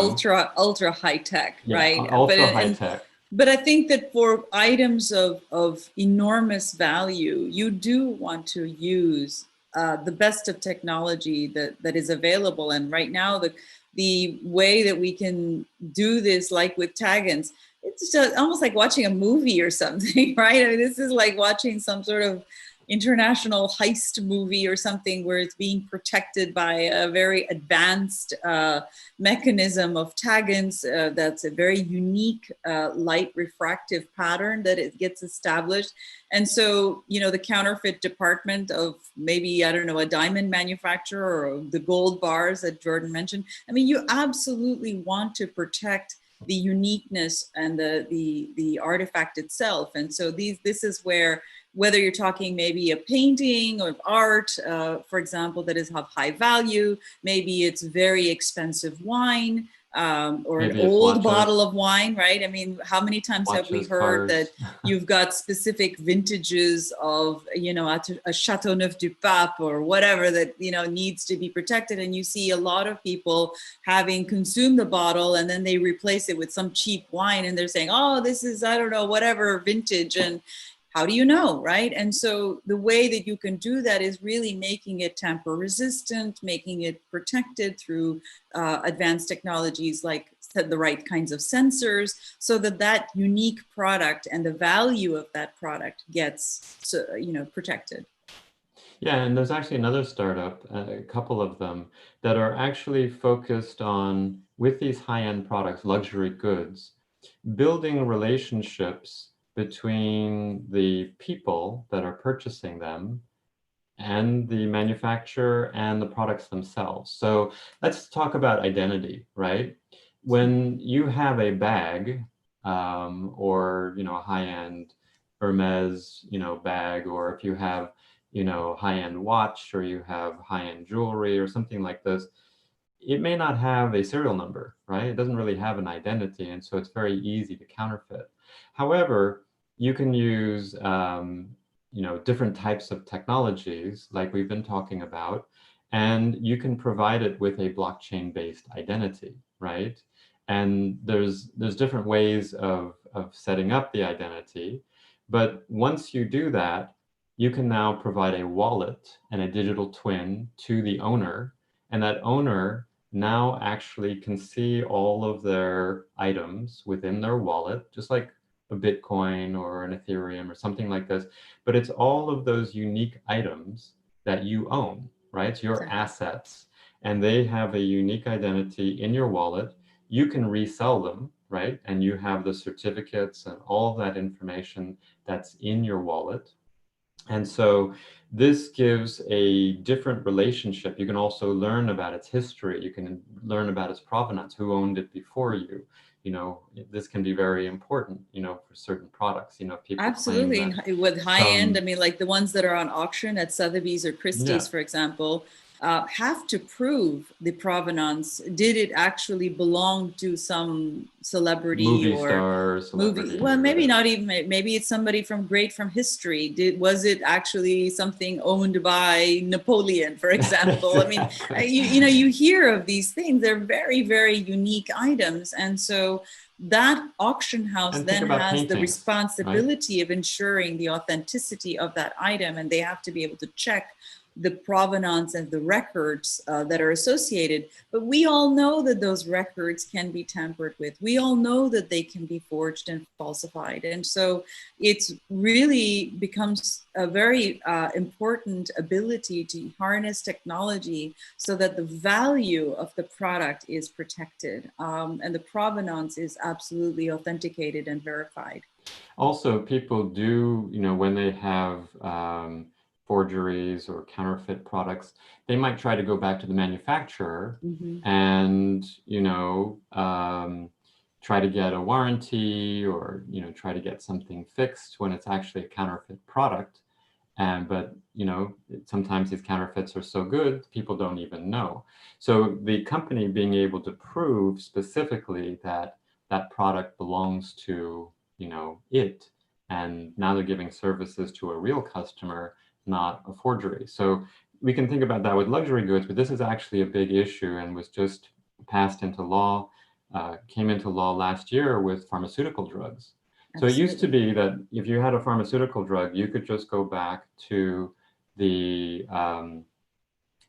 S1: ultra high tech,
S2: yeah,
S1: right?
S2: ultra high tech.
S1: But I think that for items of enormous value, you do want to use the best of technology that is available. And right now, the way that we can do this, like with Taggins, it's just almost like watching a movie or something, right? I mean, this is like watching some sort of international heist movie or something where it's being protected by a very advanced mechanism of Taggins that's a very unique light refractive pattern that it gets established. And so, you know, the counterfeit department of maybe, I don't know, a diamond manufacturer or the gold bars that Jorden mentioned, I mean, you absolutely want to protect the uniqueness and the artifact itself. And so this is where, whether you're talking maybe a painting or art, for example, that is of high value, maybe it's very expensive wine, or
S2: Maybe
S1: an
S2: it's
S1: old
S2: watches,
S1: bottle of wine, right? I mean, how many times have we heard
S2: cars.
S1: that you've got specific vintages of, you know, a Chateauneuf du Pape or whatever that, you know, needs to be protected. And you see a lot of people having consumed the bottle and then they replace it with some cheap wine and they're saying, oh, this is, I don't know, whatever vintage. And how do you know, right? And so the way that you can do that is really making it tamper resistant, making it protected through advanced technologies like the right kinds of sensors, so that that unique product and the value of that product gets, you know, protected.
S2: Yeah, and there's actually another startup, a couple of them, that are actually focused on, with these high-end products, luxury goods, building relationships between the people that are purchasing them and the manufacturer and the products themselves. So let's talk about identity, right? When you have a bag, or, you know, a high-end Hermes, you know, bag, or if you have, you know, high-end watch, or you have high-end jewelry or something like this, it may not have a serial number, right? It doesn't really have an identity, and so it's very easy to counterfeit. However, you can use you know, different types of technologies like we've been talking about, and you can provide it with a blockchain-based identity, right? And there's different ways of setting up the identity, but once you do that, you can now provide a wallet and a digital twin to the owner, and that owner now actually can see all of their items within their wallet, just like a Bitcoin or an Ethereum or something like this. But it's all of those unique items that you own, right? It's your assets, and they have a unique identity in your wallet. You can resell them, right? And you have the certificates and all of that information that's in your wallet. And so this gives a different relationship. You can also learn about its history. You can learn about its provenance, who owned it before you. You know, this can be very important, you know, for certain products. You know, people
S1: Absolutely.
S2: claim that
S1: And with high end, I mean, like the ones that are on auction at Sotheby's or Christie's, for example, have to prove the provenance. Did it actually belong to some celebrity
S2: movie
S1: or
S2: star, celebrity,
S1: well, maybe
S2: whatever.
S1: not even, maybe it's somebody from history. Was it actually something owned by Napoleon, for example? I mean,
S2: Exactly.
S1: you know, you hear of these things. They're very, very unique items. And so that auction house
S2: And think
S1: then
S2: about
S1: has the
S2: paintings, right?
S1: responsibility of ensuring the authenticity of that item, and they have to be able to check the provenance and the records that are associated. But we all know that those records can be tampered with. We all know that they can be forged and falsified. And so it's really becomes a very important ability to harness technology so that the value of the product is protected, and the provenance is absolutely authenticated and verified.
S2: Also, people do, you know, when they have forgeries or counterfeit products, they might try to go back to the manufacturer and, you know, try to get a warranty, or, you know, try to get something fixed when it's actually a counterfeit product. But, you know, sometimes these counterfeits are so good, people don't even know. So the company being able to prove specifically that that product belongs to, you know, it, and now they're giving services to a real customer, not a forgery. So we can think about that with luxury goods, but this is actually a big issue and was just passed into law, came into law last year with pharmaceutical drugs. So it used to be that if you had a pharmaceutical drug, you could just go back to the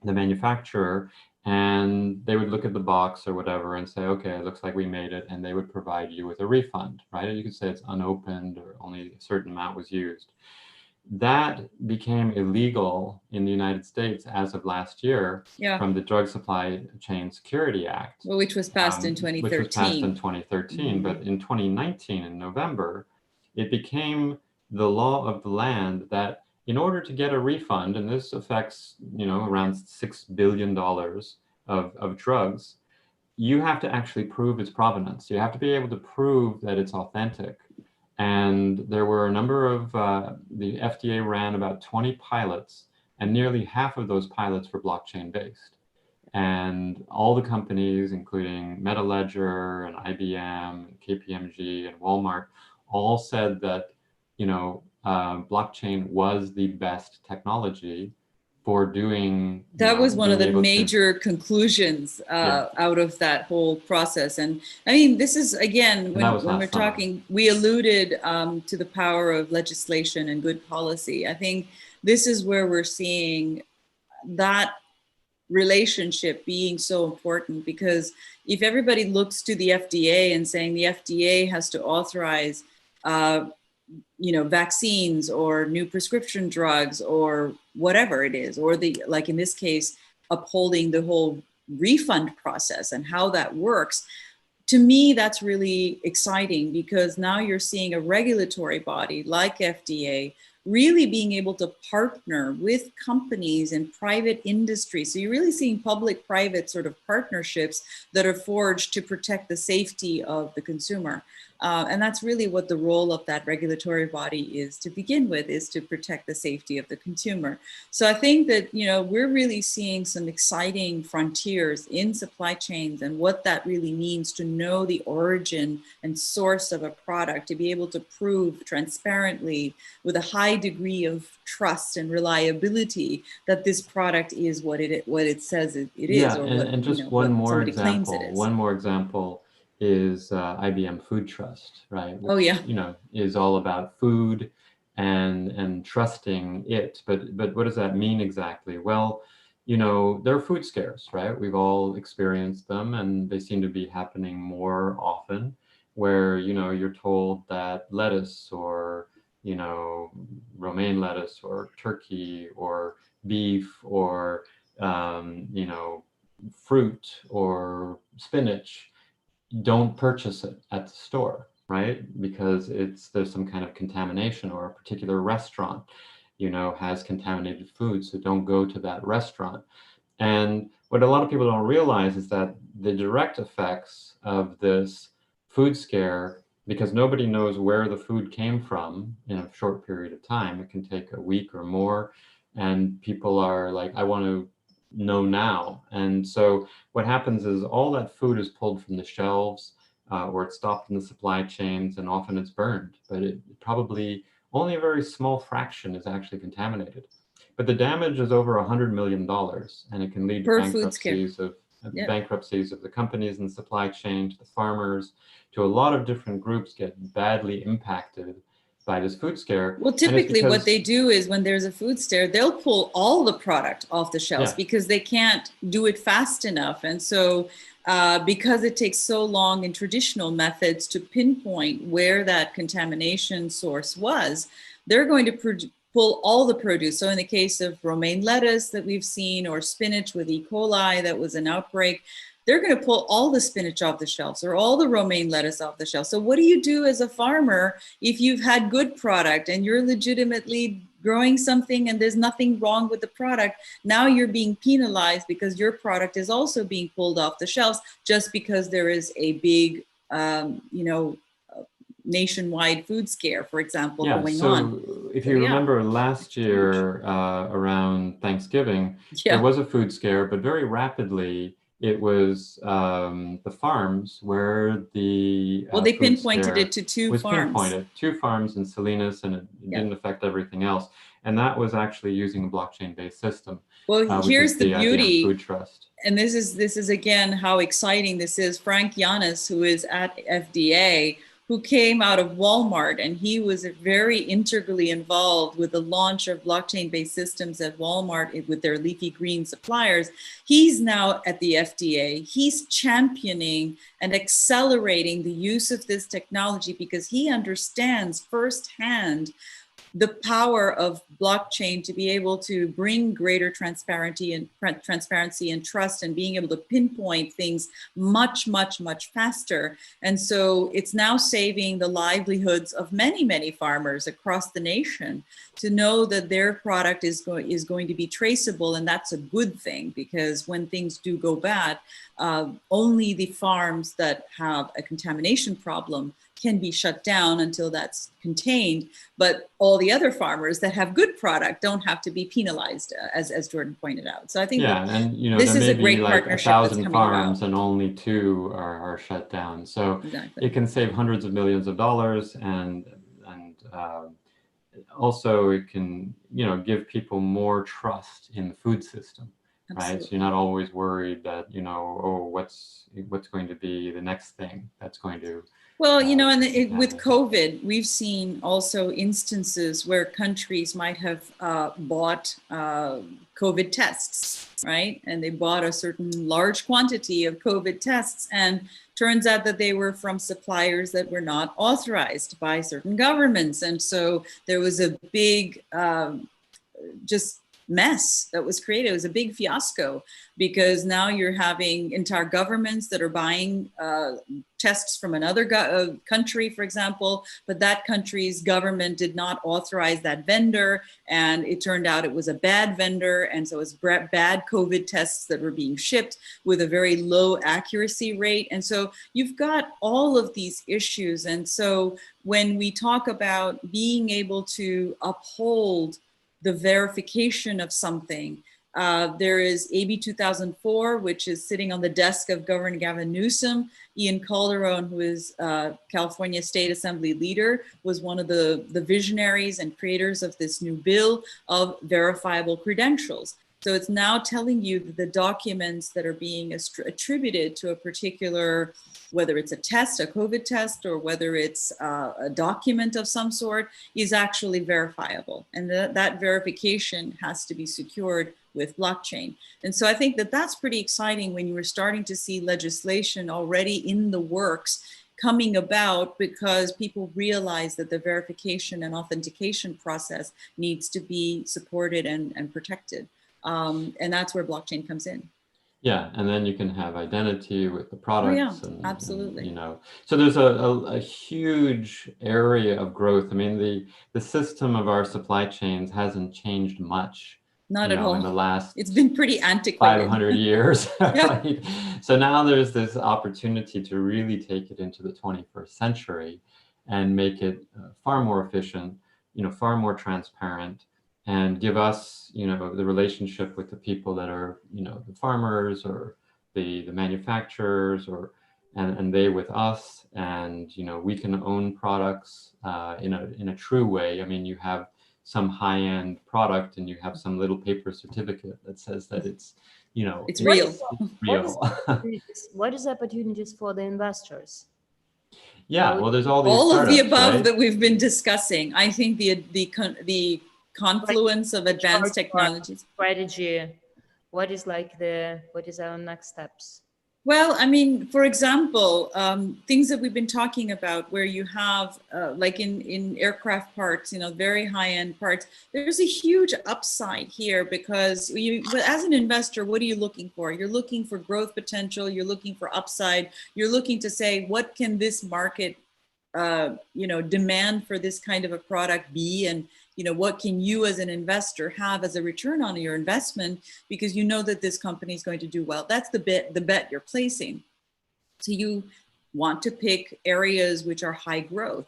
S2: manufacturer and they would look at the box or whatever and say, okay, it looks like we made it, and they would provide you with a refund, right? You could say it's unopened or only a certain amount was used. That became illegal in the United States as of last year from the Drug Supply Chain Security Act.
S1: Well, which was passed in 2013.
S2: Which was passed in 2013, but in 2019, in November, it became the law of the land that in order to get a refund, and this affects, around $6 billion of drugs, you have to actually prove its provenance. You have to be able to prove that it's authentic. And there were a number of, the FDA ran about 20 pilots, and nearly half of those pilots were blockchain based. And all the companies, including MetaLedger and IBM, and KPMG and Walmart, all said that, blockchain was the best technology for doing.
S1: That was one of the major conclusions out of that whole process. And I mean, this is, again, when we're talking, we alluded to the power of legislation and good policy. I think this is where we're seeing that relationship being so important, because if everybody looks to the FDA and saying the FDA has to authorize vaccines or new prescription drugs or whatever it is, or like in this case, upholding the whole refund process and how that works. To me, that's really exciting, because now you're seeing a regulatory body like FDA really being able to partner with companies and private industry. So you're really seeing public-private sort of partnerships that are forged to protect the safety of the consumer. And that's really what the role of that regulatory body is to begin with, is to protect the safety of the consumer. So I think that, we're really seeing some exciting frontiers in supply chains and what that really means to know the origin and source of a product, to be able to prove transparently with a high degree of trust and reliability that this product is what it says it is.
S2: Yeah, and just one more example is IBM Food Trust, right? Which, is all about food and trusting it. But what does that mean exactly? Well, there are food scares, right? We've all experienced them, and they seem to be happening more often, where, you're told that lettuce or, romaine lettuce or turkey or beef or, fruit or spinach, don't purchase it at the store, right? Because there's some kind of contamination, or a particular restaurant, has contaminated food, so don't go to that restaurant. And what a lot of people don't realize is that the direct effects of this food scare, because nobody knows where the food came from in a short period of time, it can take a week or more, and people are like, I want to know now. And so what happens is all that food is pulled from the shelves, or it's stopped in the supply chains, and often it's burned, but it probably only a very small fraction is actually contaminated. But the damage is over $100 million, and it can lead to bankruptcies of the companies in the supply chain, to the farmers, to a lot of different groups get badly impacted by this food scare.
S1: Well, typically what they do is, when there's a food scare, they'll pull all the product off the shelves because they can't do it fast enough. And so because it takes so long in traditional methods to pinpoint where that contamination source was, they're going to pull all the produce. So in the case of romaine lettuce that we've seen, or spinach with E. coli that was an outbreak, they're going to pull all the spinach off the shelves, or all the romaine lettuce off the shelf. So what do you do as a farmer if you've had good product and you're legitimately growing something and there's nothing wrong with the product? Now you're being penalized because your product is also being pulled off the shelves, just because there is a big, nationwide food scare, for example, going on.
S2: If you remember last year around Thanksgiving, there was a food scare, but very rapidly it was the farms where the
S1: they pinpointed it to two
S2: farms in Salinas, and it didn't affect everything else. And that was actually using a blockchain-based system.
S1: Well,
S2: which
S1: here's
S2: is
S1: the
S2: the idea of
S1: beauty.
S2: food trust.
S1: And this is again how exciting this is. Frank Yanis, who is at FDA, who came out of Walmart, and he was very integrally involved with the launch of blockchain-based systems at Walmart with their leafy green suppliers. He's now at the FDA. He's championing and accelerating the use of this technology because he understands firsthand the power of blockchain to be able to bring greater transparency and trust, and being able to pinpoint things much, much, much faster. And so it's now saving the livelihoods of many, many farmers across the nation to know that their product is going to be traceable. And that's a good thing, because when things do go bad, only the farms that have a contamination problem can be shut down until that's contained. But all the other farmers that have good product don't have to be penalized, as Jordan pointed out. So I think
S2: and
S1: this
S2: there
S1: is
S2: may
S1: a great
S2: be like
S1: partnership that's
S2: 1,000
S1: coming
S2: farms
S1: about.
S2: and only 2 are shut down. So
S1: Exactly.
S2: it can save hundreds of millions of dollars, and also it can give people more trust in the food system.
S1: Absolutely.
S2: Right, so you're not always worried that oh, what's going to be the next thing that's going to.
S1: Well, and with COVID, we've seen also instances where countries might have bought COVID tests, right? And they bought a certain large quantity of COVID tests, and turns out that they were from suppliers that were not authorized by certain governments. And so there was a big just mess that was created. It was a big fiasco, because now you're having entire governments that are buying tests from another country, for example, but that country's government did not authorize that vendor, and it turned out it was a bad vendor, and so it was bad COVID tests that were being shipped with a very low accuracy rate. And so you've got all of these issues. And so when we talk about being able to uphold the verification of something, there is AB 2004, which is sitting on the desk of Governor Gavin Newsom. Ian Calderon, who is California State Assembly leader, was one of the visionaries and creators of this new bill of verifiable credentials. So it's now telling you that the documents that are being attributed to a particular, whether it's a test, a COVID test, or whether it's a document of some sort, is actually verifiable. And that verification has to be secured with blockchain. And so I think that that's pretty exciting when you were starting to see legislation already in the works coming about, because people realize that the verification and authentication process needs to be supported and protected. And that's where blockchain comes in.
S2: Yeah, and then you can have identity with the products.
S1: Oh, yeah, absolutely.
S2: And, so there's a huge area of growth. I mean, the system of our supply chains hasn't changed much.
S1: Not at all.
S2: In the last,
S1: it's been pretty antiquated.
S2: 500 years.
S1: Yeah.
S2: Right? So now there's this opportunity to really take it into the 21st century and make it far more efficient, far more transparent, and give us, the relationship with the people that are, the farmers or the manufacturers, and they with us, and we can own products in a true way. I mean, you have some high-end product and you have some little paper certificate that says that it's
S1: it's real.
S2: It's real.
S3: What is opportunities for the investors?
S2: Yeah, well, there's all
S1: of the above,
S2: right?
S1: that we've been discussing. I think the confluence of advanced technologies.
S3: Strategy. What is our next steps?
S1: Well, I mean, for example, things that we've been talking about, where you have, like in aircraft parts, very high-end parts, there's a huge upside here, because as an investor, what are you looking for? You're looking for growth potential, you're looking for upside, you're looking to say, what can this market, demand for this kind of a product be? And what can you as an investor have as a return on your investment, because you know that this company is going to do well. That's the bet you're placing. So you want to pick areas which are high growth.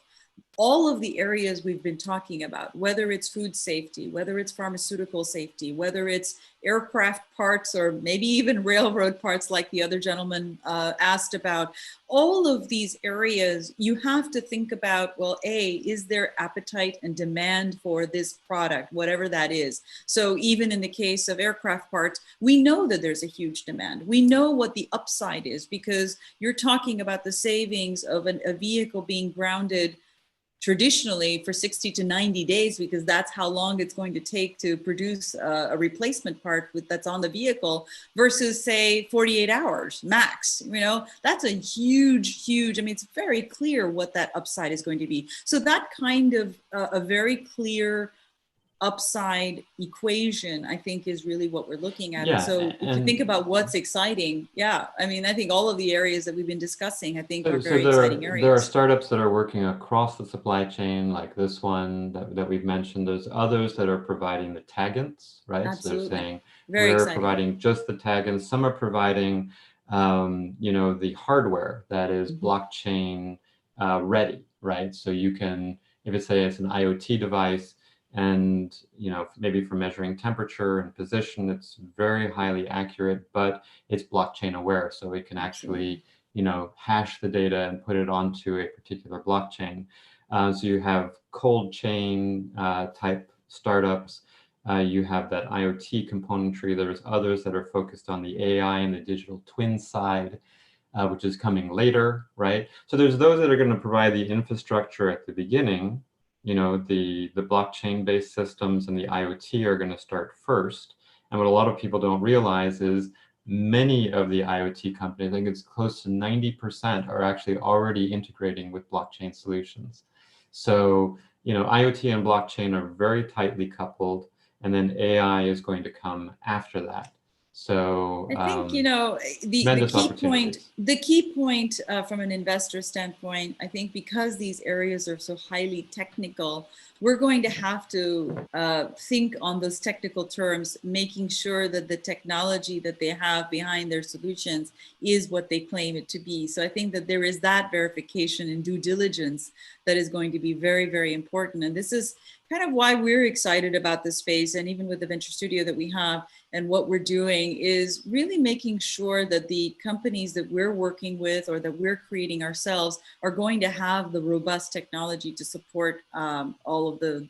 S1: all of the areas we've been talking about, whether it's food safety, whether it's pharmaceutical safety, whether it's aircraft parts or maybe even railroad parts like the other gentleman asked about, all of these areas, you have to think about, well, A, is there appetite and demand for this product, whatever that is? So even in the case of aircraft parts, we know that there's a huge demand. We know what the upside is because you're talking about the savings of a vehicle being grounded traditionally for 60 to 90 days, because that's how long it's going to take to produce a replacement part that's on the vehicle, versus say 48 hours max. You know, that's a huge, I mean, it's very clear what that upside is going to be. So that kind of a very clear upside equation, I think, is really what we're looking at.
S2: Yeah,
S1: so if you think about what's exciting, yeah, I mean, I think all of the areas that we've been discussing, I think are very exciting areas.
S2: There are startups that are working across the supply chain, like this one that we've mentioned. There's others that are providing the taggants, right?
S1: Absolutely.
S2: So they're saying
S1: very
S2: we're
S1: exciting.
S2: providing just the taggants. Some are providing, you know, the hardware that is blockchain ready, right? So you can, if it's say it's an IoT device, and you know, maybe for measuring temperature and position, it's very highly accurate, but it's blockchain aware, so it can actually, you know, hash the data and put it onto a particular blockchain. So you have cold chain type startups. You have that IoT componentry. There's others that are focused on the AI and the digital twin side, which is coming later, right? So there's those that are going to provide the infrastructure at the beginning. You know, the blockchain-based systems and the IoT are going to start first. And what a lot of people don't realize is many of the IoT companies, I think it's close to 90%, are actually already integrating with blockchain solutions. So, you know, IoT and blockchain are very tightly coupled, and then AI is going to come after that. So
S1: I think, you know, the key point from an investor standpoint, I think because these areas are so highly technical, we're going to have to think on those technical terms, making sure that the technology that they have behind their solutions is what they claim it to be. So I think that there is that verification and due diligence that is going to be very, very important. And this is kind of why we're excited about this space. And even with the venture studio that we have, and what we're doing is really making sure that the companies that we're working with or that we're creating ourselves are going to have the robust technology to support all of the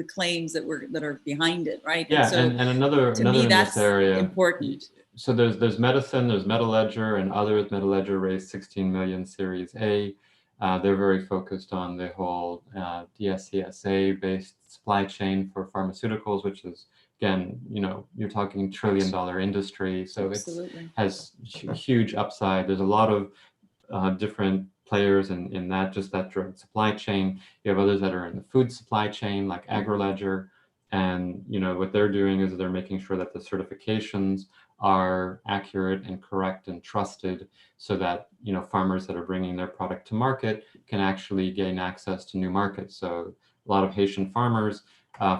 S1: claims that are behind it, right?
S2: Yeah, and another
S1: to me,
S2: in
S1: that's
S2: this area,
S1: important.
S2: So there's medicine, there's MetaLedger and others. MetaLedger raised 16 million Series A. They're very focused on the whole DSCSA-based supply chain for pharmaceuticals, which is, again, you know, you're talking $1 trillion industry, so it has huge upside. There's a lot of different players in that, just that drug supply chain. You have others that are in the food supply chain, like AgriLedger, and you know what they're doing is they're making sure that the certifications are accurate and correct and trusted, so that, you know, farmers that are bringing their product to market can actually gain access to new markets. So a lot of Haitian farmers,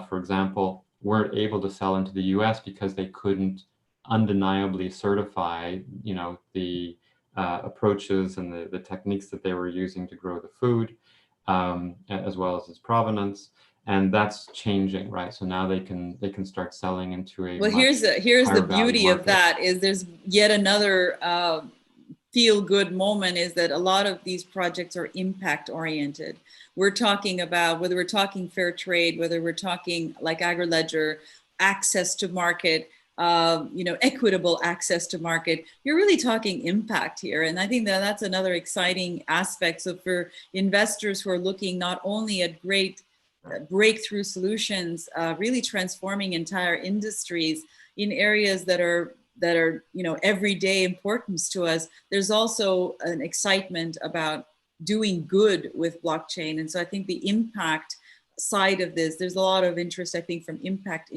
S2: for example, weren't able to sell into the US because they couldn't undeniably certify, you know, the approaches and the techniques that they were using to grow the food, as well as its provenance. And that's changing, right? So now they can start selling into a
S1: here's the beauty of that is there's yet another feel good moment, is that a lot of these projects are impact oriented. We're talking about, whether we're talking fair trade, whether we're talking like AgriLedger, access to market, you know, equitable access to market, you're really talking impact here. And I think that that's another exciting aspect. So for investors who are looking not only at great breakthrough solutions, really transforming entire industries in areas that are, you know, everyday importance to us, there's also an excitement about doing good with blockchain. And so I think the impact side of this, there's a lot of interest, I think, from impact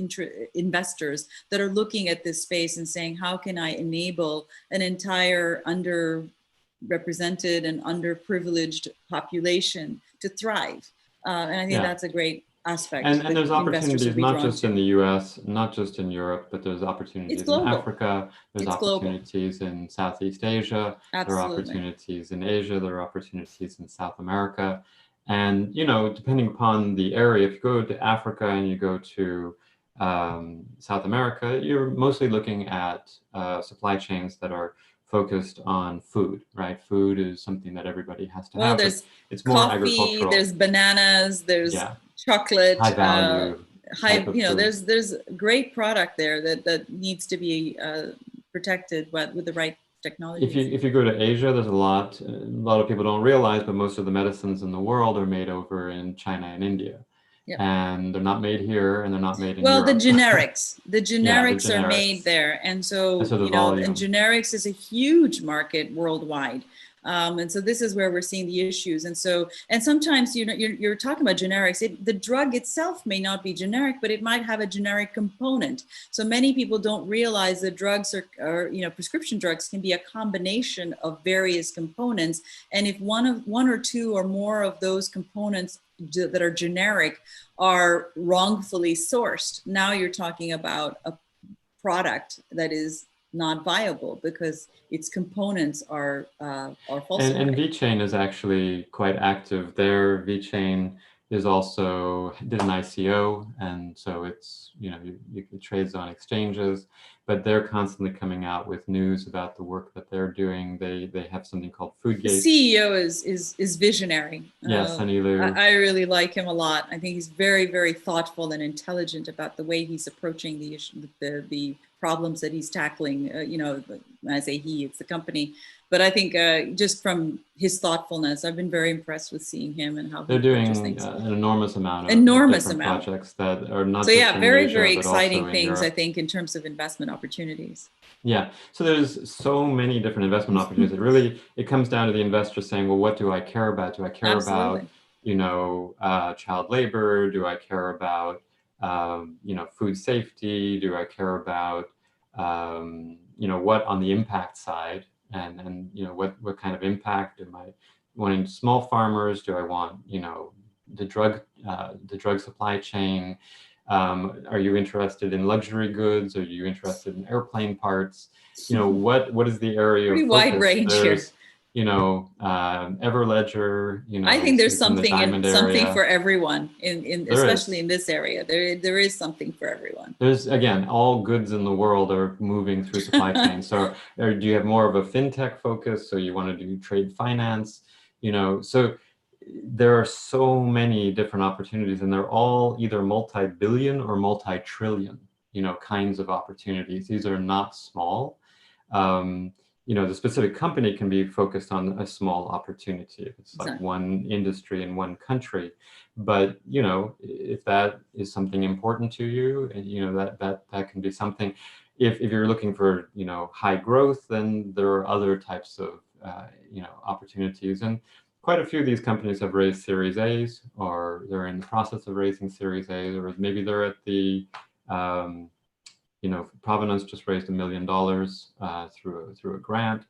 S1: investors that are looking at this space and saying, how can I enable an entire underrepresented and underprivileged population to thrive? And I think that's a great aspect.
S2: And there's opportunities not just in the US, not just in Europe, but there's opportunities in Africa, there's opportunities in Southeast Asia, there are opportunities in Asia, there are opportunities in South America. And, you know, depending upon the area, if you go to Africa and you go to South America, you're mostly looking at supply chains that are focused on food, right? Food is something that everybody has to
S1: Well,
S2: have,
S1: there's
S2: but it's more
S1: coffee,
S2: agricultural.
S1: there's bananas, there's
S2: Yeah,
S1: chocolate,
S2: high value type of food.
S1: there's great product there that needs to be protected, but with the right technologies.
S2: If you go to Asia, there's a lot of people don't realize, but most of the medicines in the world are made over in China and India.
S1: Yep.
S2: And they're not made here, and they're not made in
S1: Well,
S2: Europe.
S1: the generics are
S2: generics.
S1: made there, and so
S2: the
S1: you know,
S2: volume.
S1: and generics is a huge market worldwide. And so this is where we're seeing the issues. And so, and sometimes, you know, you're talking about generics. The drug itself may not be generic, but it might have a generic component. So many people don't realize that drugs are you know, prescription drugs can be a combination of various components. And if one or two or more of those components that are generic are wrongfully sourced, now you're talking about a product that is not viable because its components are falsified.
S2: And VeChain is actually quite active. Their VeChain is also did an ICO, and so it's, you know, it trades on exchanges, but they're constantly coming out with news about the work that they're doing. They have something called Foodgate.
S1: The CEO is visionary.
S2: Yeah, Sunny Liu.
S1: I really like him a lot. I think he's very, very thoughtful and intelligent about the way he's approaching the issue, the problems that he's tackling. You know, when I say he, it's the company. But I think just from his thoughtfulness, I've been very impressed with seeing him and how
S2: they're doing an enormous amount of projects that are not
S1: so
S2: just
S1: yeah,
S2: in
S1: very,
S2: Asia,
S1: very
S2: but
S1: exciting
S2: also
S1: things,
S2: Europe.
S1: I think, in terms of investment opportunities.
S2: Yeah, so there's so many different investment opportunities. It comes down to the investor saying, well, what do I care about? Do I care about, you know, child labor? Do I care about, you know, food safety? Do I care about, you know, what on the impact side? And you know, what kind of impact am I wanting? Small farmers? Do I want, you know, the drug supply chain? Are you interested in luxury goods? Are you interested in airplane parts? You know, what is the area
S1: Pretty
S2: of focus?
S1: wide range here.
S2: You know, Everledger. You know,
S1: I think there's something
S2: area.
S1: for everyone especially in this area. There is something for everyone.
S2: There's, again, all goods in the world are moving through supply chain. So do you have more of a fintech focus? So you want to do trade finance? You know, so there are so many different opportunities, and they're all either multi-billion or multi-trillion, you know, kinds of opportunities. These are not small. You know, the specific company can be focused on a small opportunity if it's like one industry in one country. But, you know, if that is something important to you, and, you know, that can be something. If you're looking for, you know, high growth, then there are other types of, you know, opportunities. And quite a few of these companies have raised Series A's, or they're in the process of raising Series A's, or maybe they're at the, you know, Provenance just raised $1 million through a grant.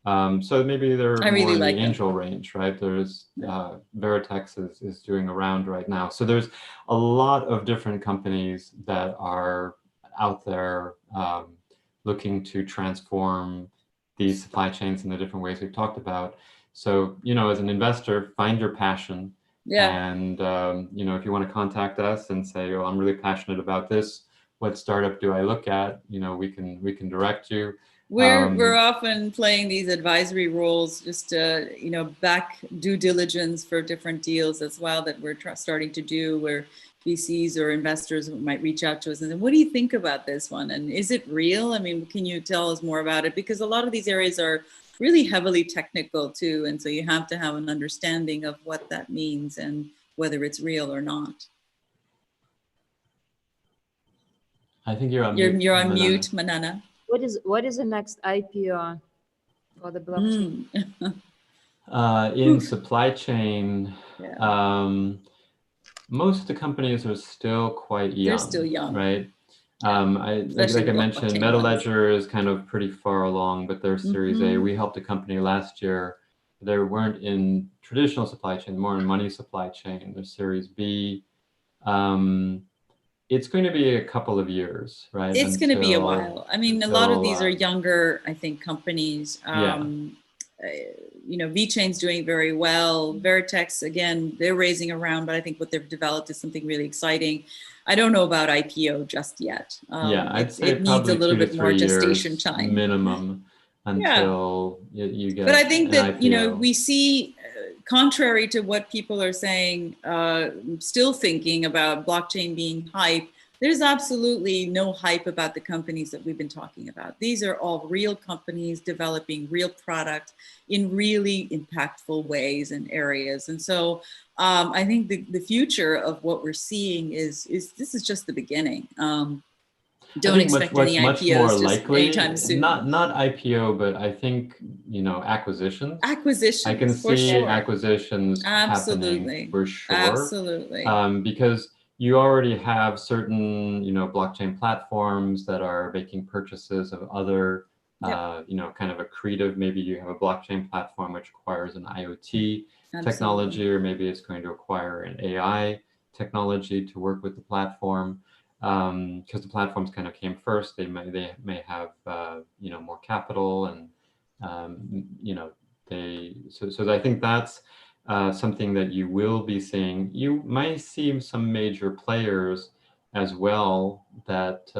S2: So maybe they're more in the angel range, right? There's Veritex is doing a round right now. So there's a lot of different companies that are out there looking to transform these supply chains in the different ways we've talked about. So, you know, as an investor, find your passion. Yeah. And, you know, if you want to contact us and say, oh, I'm really passionate about this, what startup do I look at? You know, we can direct you.
S1: We're often playing these advisory roles, just to, you know, back due diligence for different deals as well that we're starting to do, where VCs or investors might reach out to us and say, what do you think about this one? And is it real? I mean, can you tell us more about it? Because a lot of these areas are really heavily technical too. And so you have to have an understanding of what that means and whether it's real or not.
S2: I think you're on mute.
S1: You're on mute, Manana.
S3: What is the next IPO for the blockchain?
S2: In supply chain, most of the companies are still quite young.
S1: They're still young,
S2: right? Like I mentioned, MetaLedger is kind of pretty far along, but they're Series A. We helped a company last year. They weren't in traditional supply chain, more in money supply chain. They're Series B. It's going to be a couple of years, right?
S1: It's going to be a while. I mean, a lot of these are younger, I think, companies. VeChain's doing very well. Veritex, again, they're raising a round, but I think what they've developed is something really exciting. I don't know about IPO just yet.
S2: I'd say
S1: it needs a little bit more gestation time
S2: minimum until you get.
S1: But I think that
S2: IPO.
S1: we see, contrary to what people are saying, still thinking about blockchain being hype. There's absolutely no hype about the companies that we've been talking about. These are all real companies developing real product in really impactful ways and areas. And so I think the future of what we're seeing is this is just the beginning. Don't expect any IPOs just anytime soon.
S2: Not IPO, but I think, acquisitions.
S1: Acquisitions.
S2: I can see acquisitions happening for sure.
S1: Absolutely.
S2: Because you already have certain, blockchain platforms that are making purchases of other, kind of accretive. Maybe you have a blockchain platform which acquires an IoT technology, or maybe it's going to acquire an AI technology to work with the platform. Because the platforms kind of came first, they may have more capital, and so I think that's something that you will be seeing. You might see some major players as well that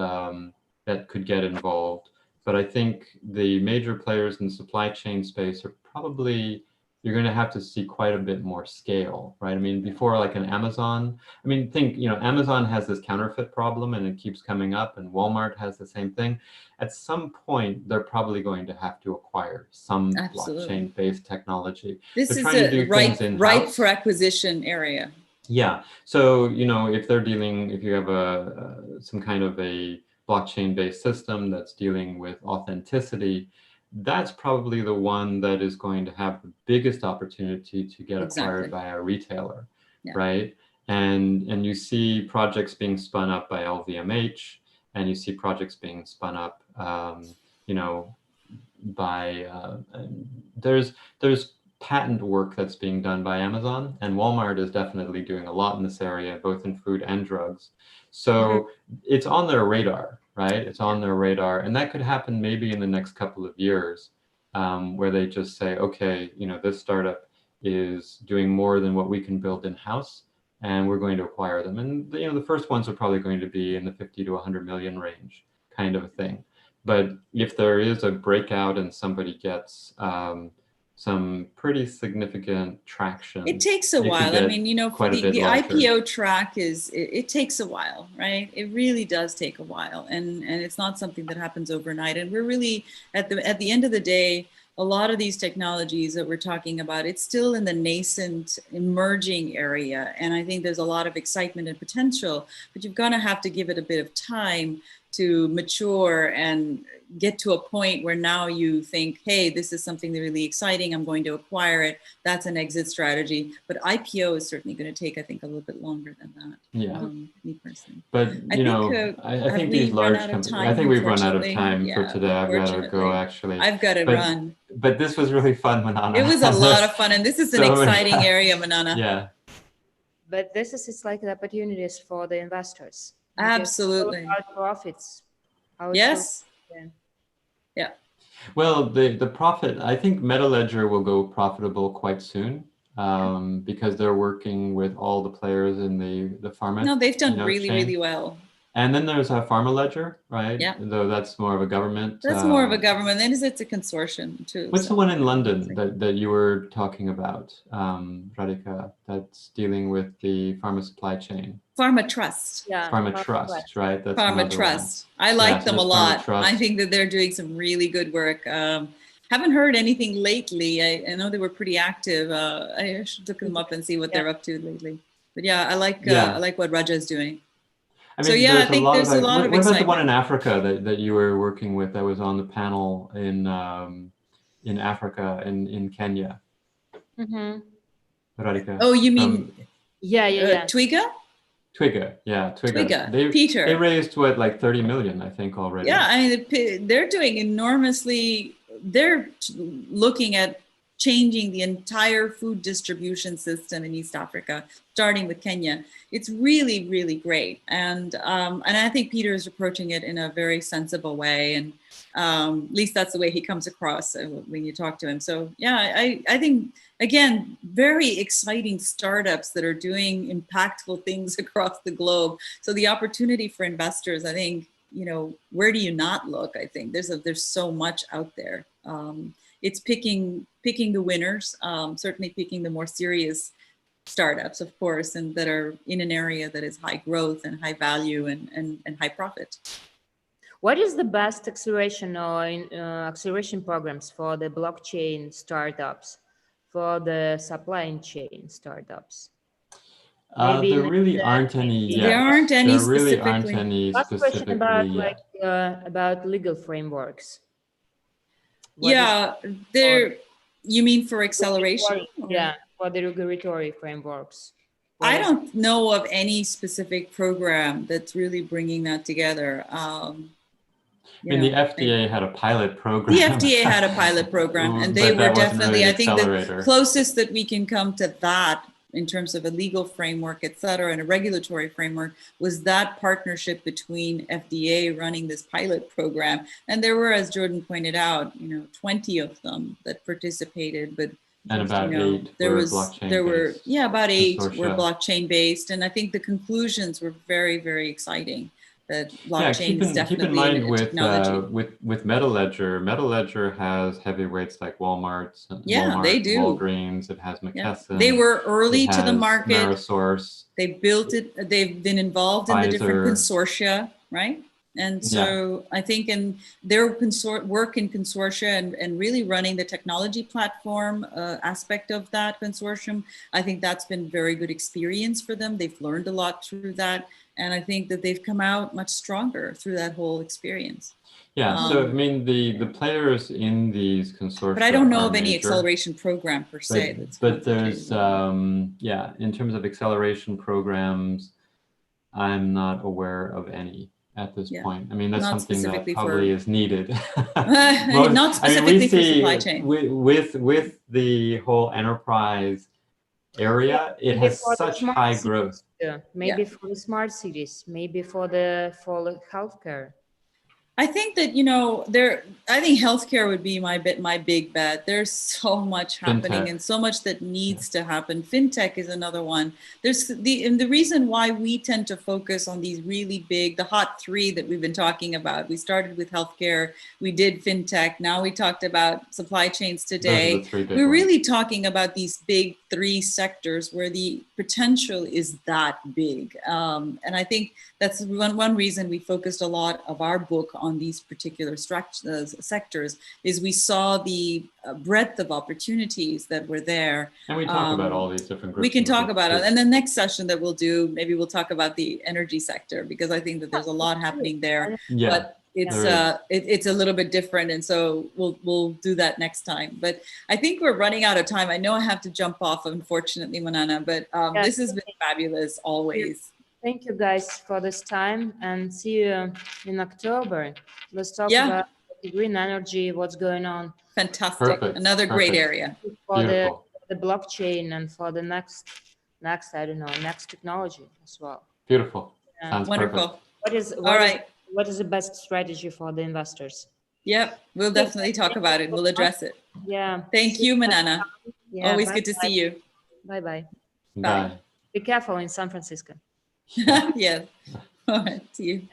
S2: that could get involved, but I think the major players in the supply chain space are probably, you're going to have to see quite a bit more scale, right? I mean, before, like an Amazon, think, Amazon has this counterfeit problem and it keeps coming up, and Walmart has the same thing. At some point, they're probably going to have to acquire some blockchain-based technology.
S1: This is a ripe for acquisition area.
S2: Yeah. So, if you have some kind of a blockchain-based system that's dealing with authenticity, that's probably the one that is going to have the biggest opportunity to get acquired by a retailer, right? And you see projects being spun up by LVMH, and you see projects being spun up, by there's patent work that's being done by Amazon, and Walmart is definitely doing a lot in this area, both in food and drugs. So it's on their radar, right? It's on their radar, and that could happen maybe in the next couple of years, where they just say, okay, this startup is doing more than what we can build in-house, and we're going to acquire them. And the first ones are probably going to be in the 50 to 100 million range, kind of a thing. But if there is a breakout and somebody gets some pretty significant traction,
S1: it takes a while. I mean, the IPO track it takes a while, right? It really does take a while, and it's not something that happens overnight. And we're really at the end of the day, a lot of these technologies that we're talking about, it's still in the nascent, emerging area, and I think there's a lot of excitement and potential. But you're gonna have to give it a bit of time to mature and get to a point where now you think, hey, this is something really exciting, I'm going to acquire it. That's an exit strategy. But IPO is certainly going to take, I think, a little bit longer than that.
S2: Yeah.
S1: Me personally.
S2: But I think these large companies, I think we've run out of time for today. I've got to go, actually.
S1: I've got to run.
S2: But this was really fun, Manana.
S1: It was a lot of fun, and this is an exciting area, Manana.
S2: Yeah.
S3: But this is like the opportunities for the investors.
S1: Absolutely.
S3: Profits.
S1: Yes. Yeah.
S2: Well, the profit, I think MetaLedger will go profitable quite soon, because they're working with all the players in the pharma.
S1: No, they've done really well.
S2: And then there's a PharmaLedger, right?
S1: Yeah.
S2: Though that's more of a government.
S1: That's more of a government. Then it's a consortium too.
S2: What's the one in London that you were talking about, Radhika, that's dealing with the pharma supply chain?
S1: Pharma Trust.
S3: Yeah.
S2: Pharma Trust, right? That's
S1: Pharma Trust. I like them a lot. I think that they're doing some really good work. Haven't heard anything lately. I know they were pretty active. I should look them up and see what they're up to lately. But yeah, I like what Raja is doing.
S2: I mean, I think there's a lot of excitement. What about the one in Africa that you were working with that was on the panel in Africa, in Kenya? Radhika.
S1: Oh, you mean
S3: Twiga?
S2: Twiga, yeah, Twiga.
S1: Peter.
S2: They raised what, like 30 million, I think, already.
S1: Yeah, I mean, they're doing enormously. They're looking at changing the entire food distribution system in East Africa, starting with Kenya. It's really, really great. And I think Peter is approaching it in a very sensible way. And at least that's the way he comes across when you talk to him. So yeah, I think, again, very exciting startups that are doing impactful things across the globe. So the opportunity for investors, I think, where do you not look? I think there's so much out there. It's picking the winners, certainly picking the more serious startups, of course, and that are in an area that is high growth and high value and high profit.
S3: What is the best acceleration or acceleration programs for the blockchain startups, for the supply chain startups?
S2: There really aren't any yet.
S1: There aren't any
S2: There really
S1: specifically.
S2: aren't any
S3: Last question
S2: specifically
S3: about
S2: yet.
S3: about legal frameworks.
S1: Yeah, you mean for acceleration?
S3: Yeah, for the regulatory frameworks.
S1: I don't know of any specific program that's really bringing that together.
S2: I mean, the FDA had a pilot program.
S1: The FDA had a pilot program, and they were definitely, I think, the closest that we can come to that in terms of a legal framework, et cetera, and a regulatory framework was that partnership between FDA running this pilot program. And there were, as Jorden pointed out, 20 of them that participated, but
S2: and about 8 were blockchain-based.
S1: Yeah, about 8 were blockchain-based. And I think the conclusions were very, very exciting. That blockchain is definitely
S2: keep in mind
S1: with
S2: MetaLedger has heavyweights like Walmart,
S1: they do.
S2: Walgreens, it has McKesson.
S1: Yeah. They were early to the market.
S2: Amerisource.
S1: They built it. They've been involved in the different consortia, right? And so I think in their work in consortia and really running the technology platform aspect of that consortium, I think that's been very good experience for them. They've learned a lot through that. And I think that they've come out much stronger through that whole experience.
S2: Yeah, so I mean, the players in these consortia.
S1: But I don't know of any acceleration program per se.
S2: But there's, in terms of acceleration programs, I'm not aware of any at this point. I mean, that's something that probably is needed.
S1: Not specifically for supply chain.
S2: With the whole enterprise area, it has such high growth.
S3: Yeah, maybe for the smart cities, maybe for the healthcare.
S1: I think that I think healthcare would be my big bet. There's so much happening and so much that needs to happen. Fintech is another one. There's the reason why we tend to focus on these really big, the hot 3 that we've been talking about. We started with healthcare, we did fintech, now we talked about supply chains today. We're really talking about these big 3 sectors where the potential is that big. And I think that's one reason we focused a lot of our book on these particular sectors is we saw the breadth of opportunities that were there.
S2: And we talk about all these different groups.
S1: We can talk about it. And the next session that we'll do, maybe we'll talk about the energy sector, because I think that there's a lot happening there. Yeah, but it's a little bit different. And so we'll do that next time. But I think we're running out of time. I know I have to jump off, unfortunately, Manana, but this has been fabulous always.
S3: Thank you guys for this time, and see you in October. Let's talk about the green energy, what's going on.
S1: Fantastic. Another great area.
S3: For the blockchain and for the next, I don't know, next technology as well.
S2: Beautiful. Sounds
S1: wonderful.
S2: Perfect.
S3: What is the best strategy for the investors?
S1: Yep, we'll definitely talk about it. We'll address it.
S3: Yeah.
S1: Thank you, Manana. Always good to see you.
S3: Bye-bye.
S2: Bye.
S3: Be careful in San Francisco.
S1: Yes. All right. See you.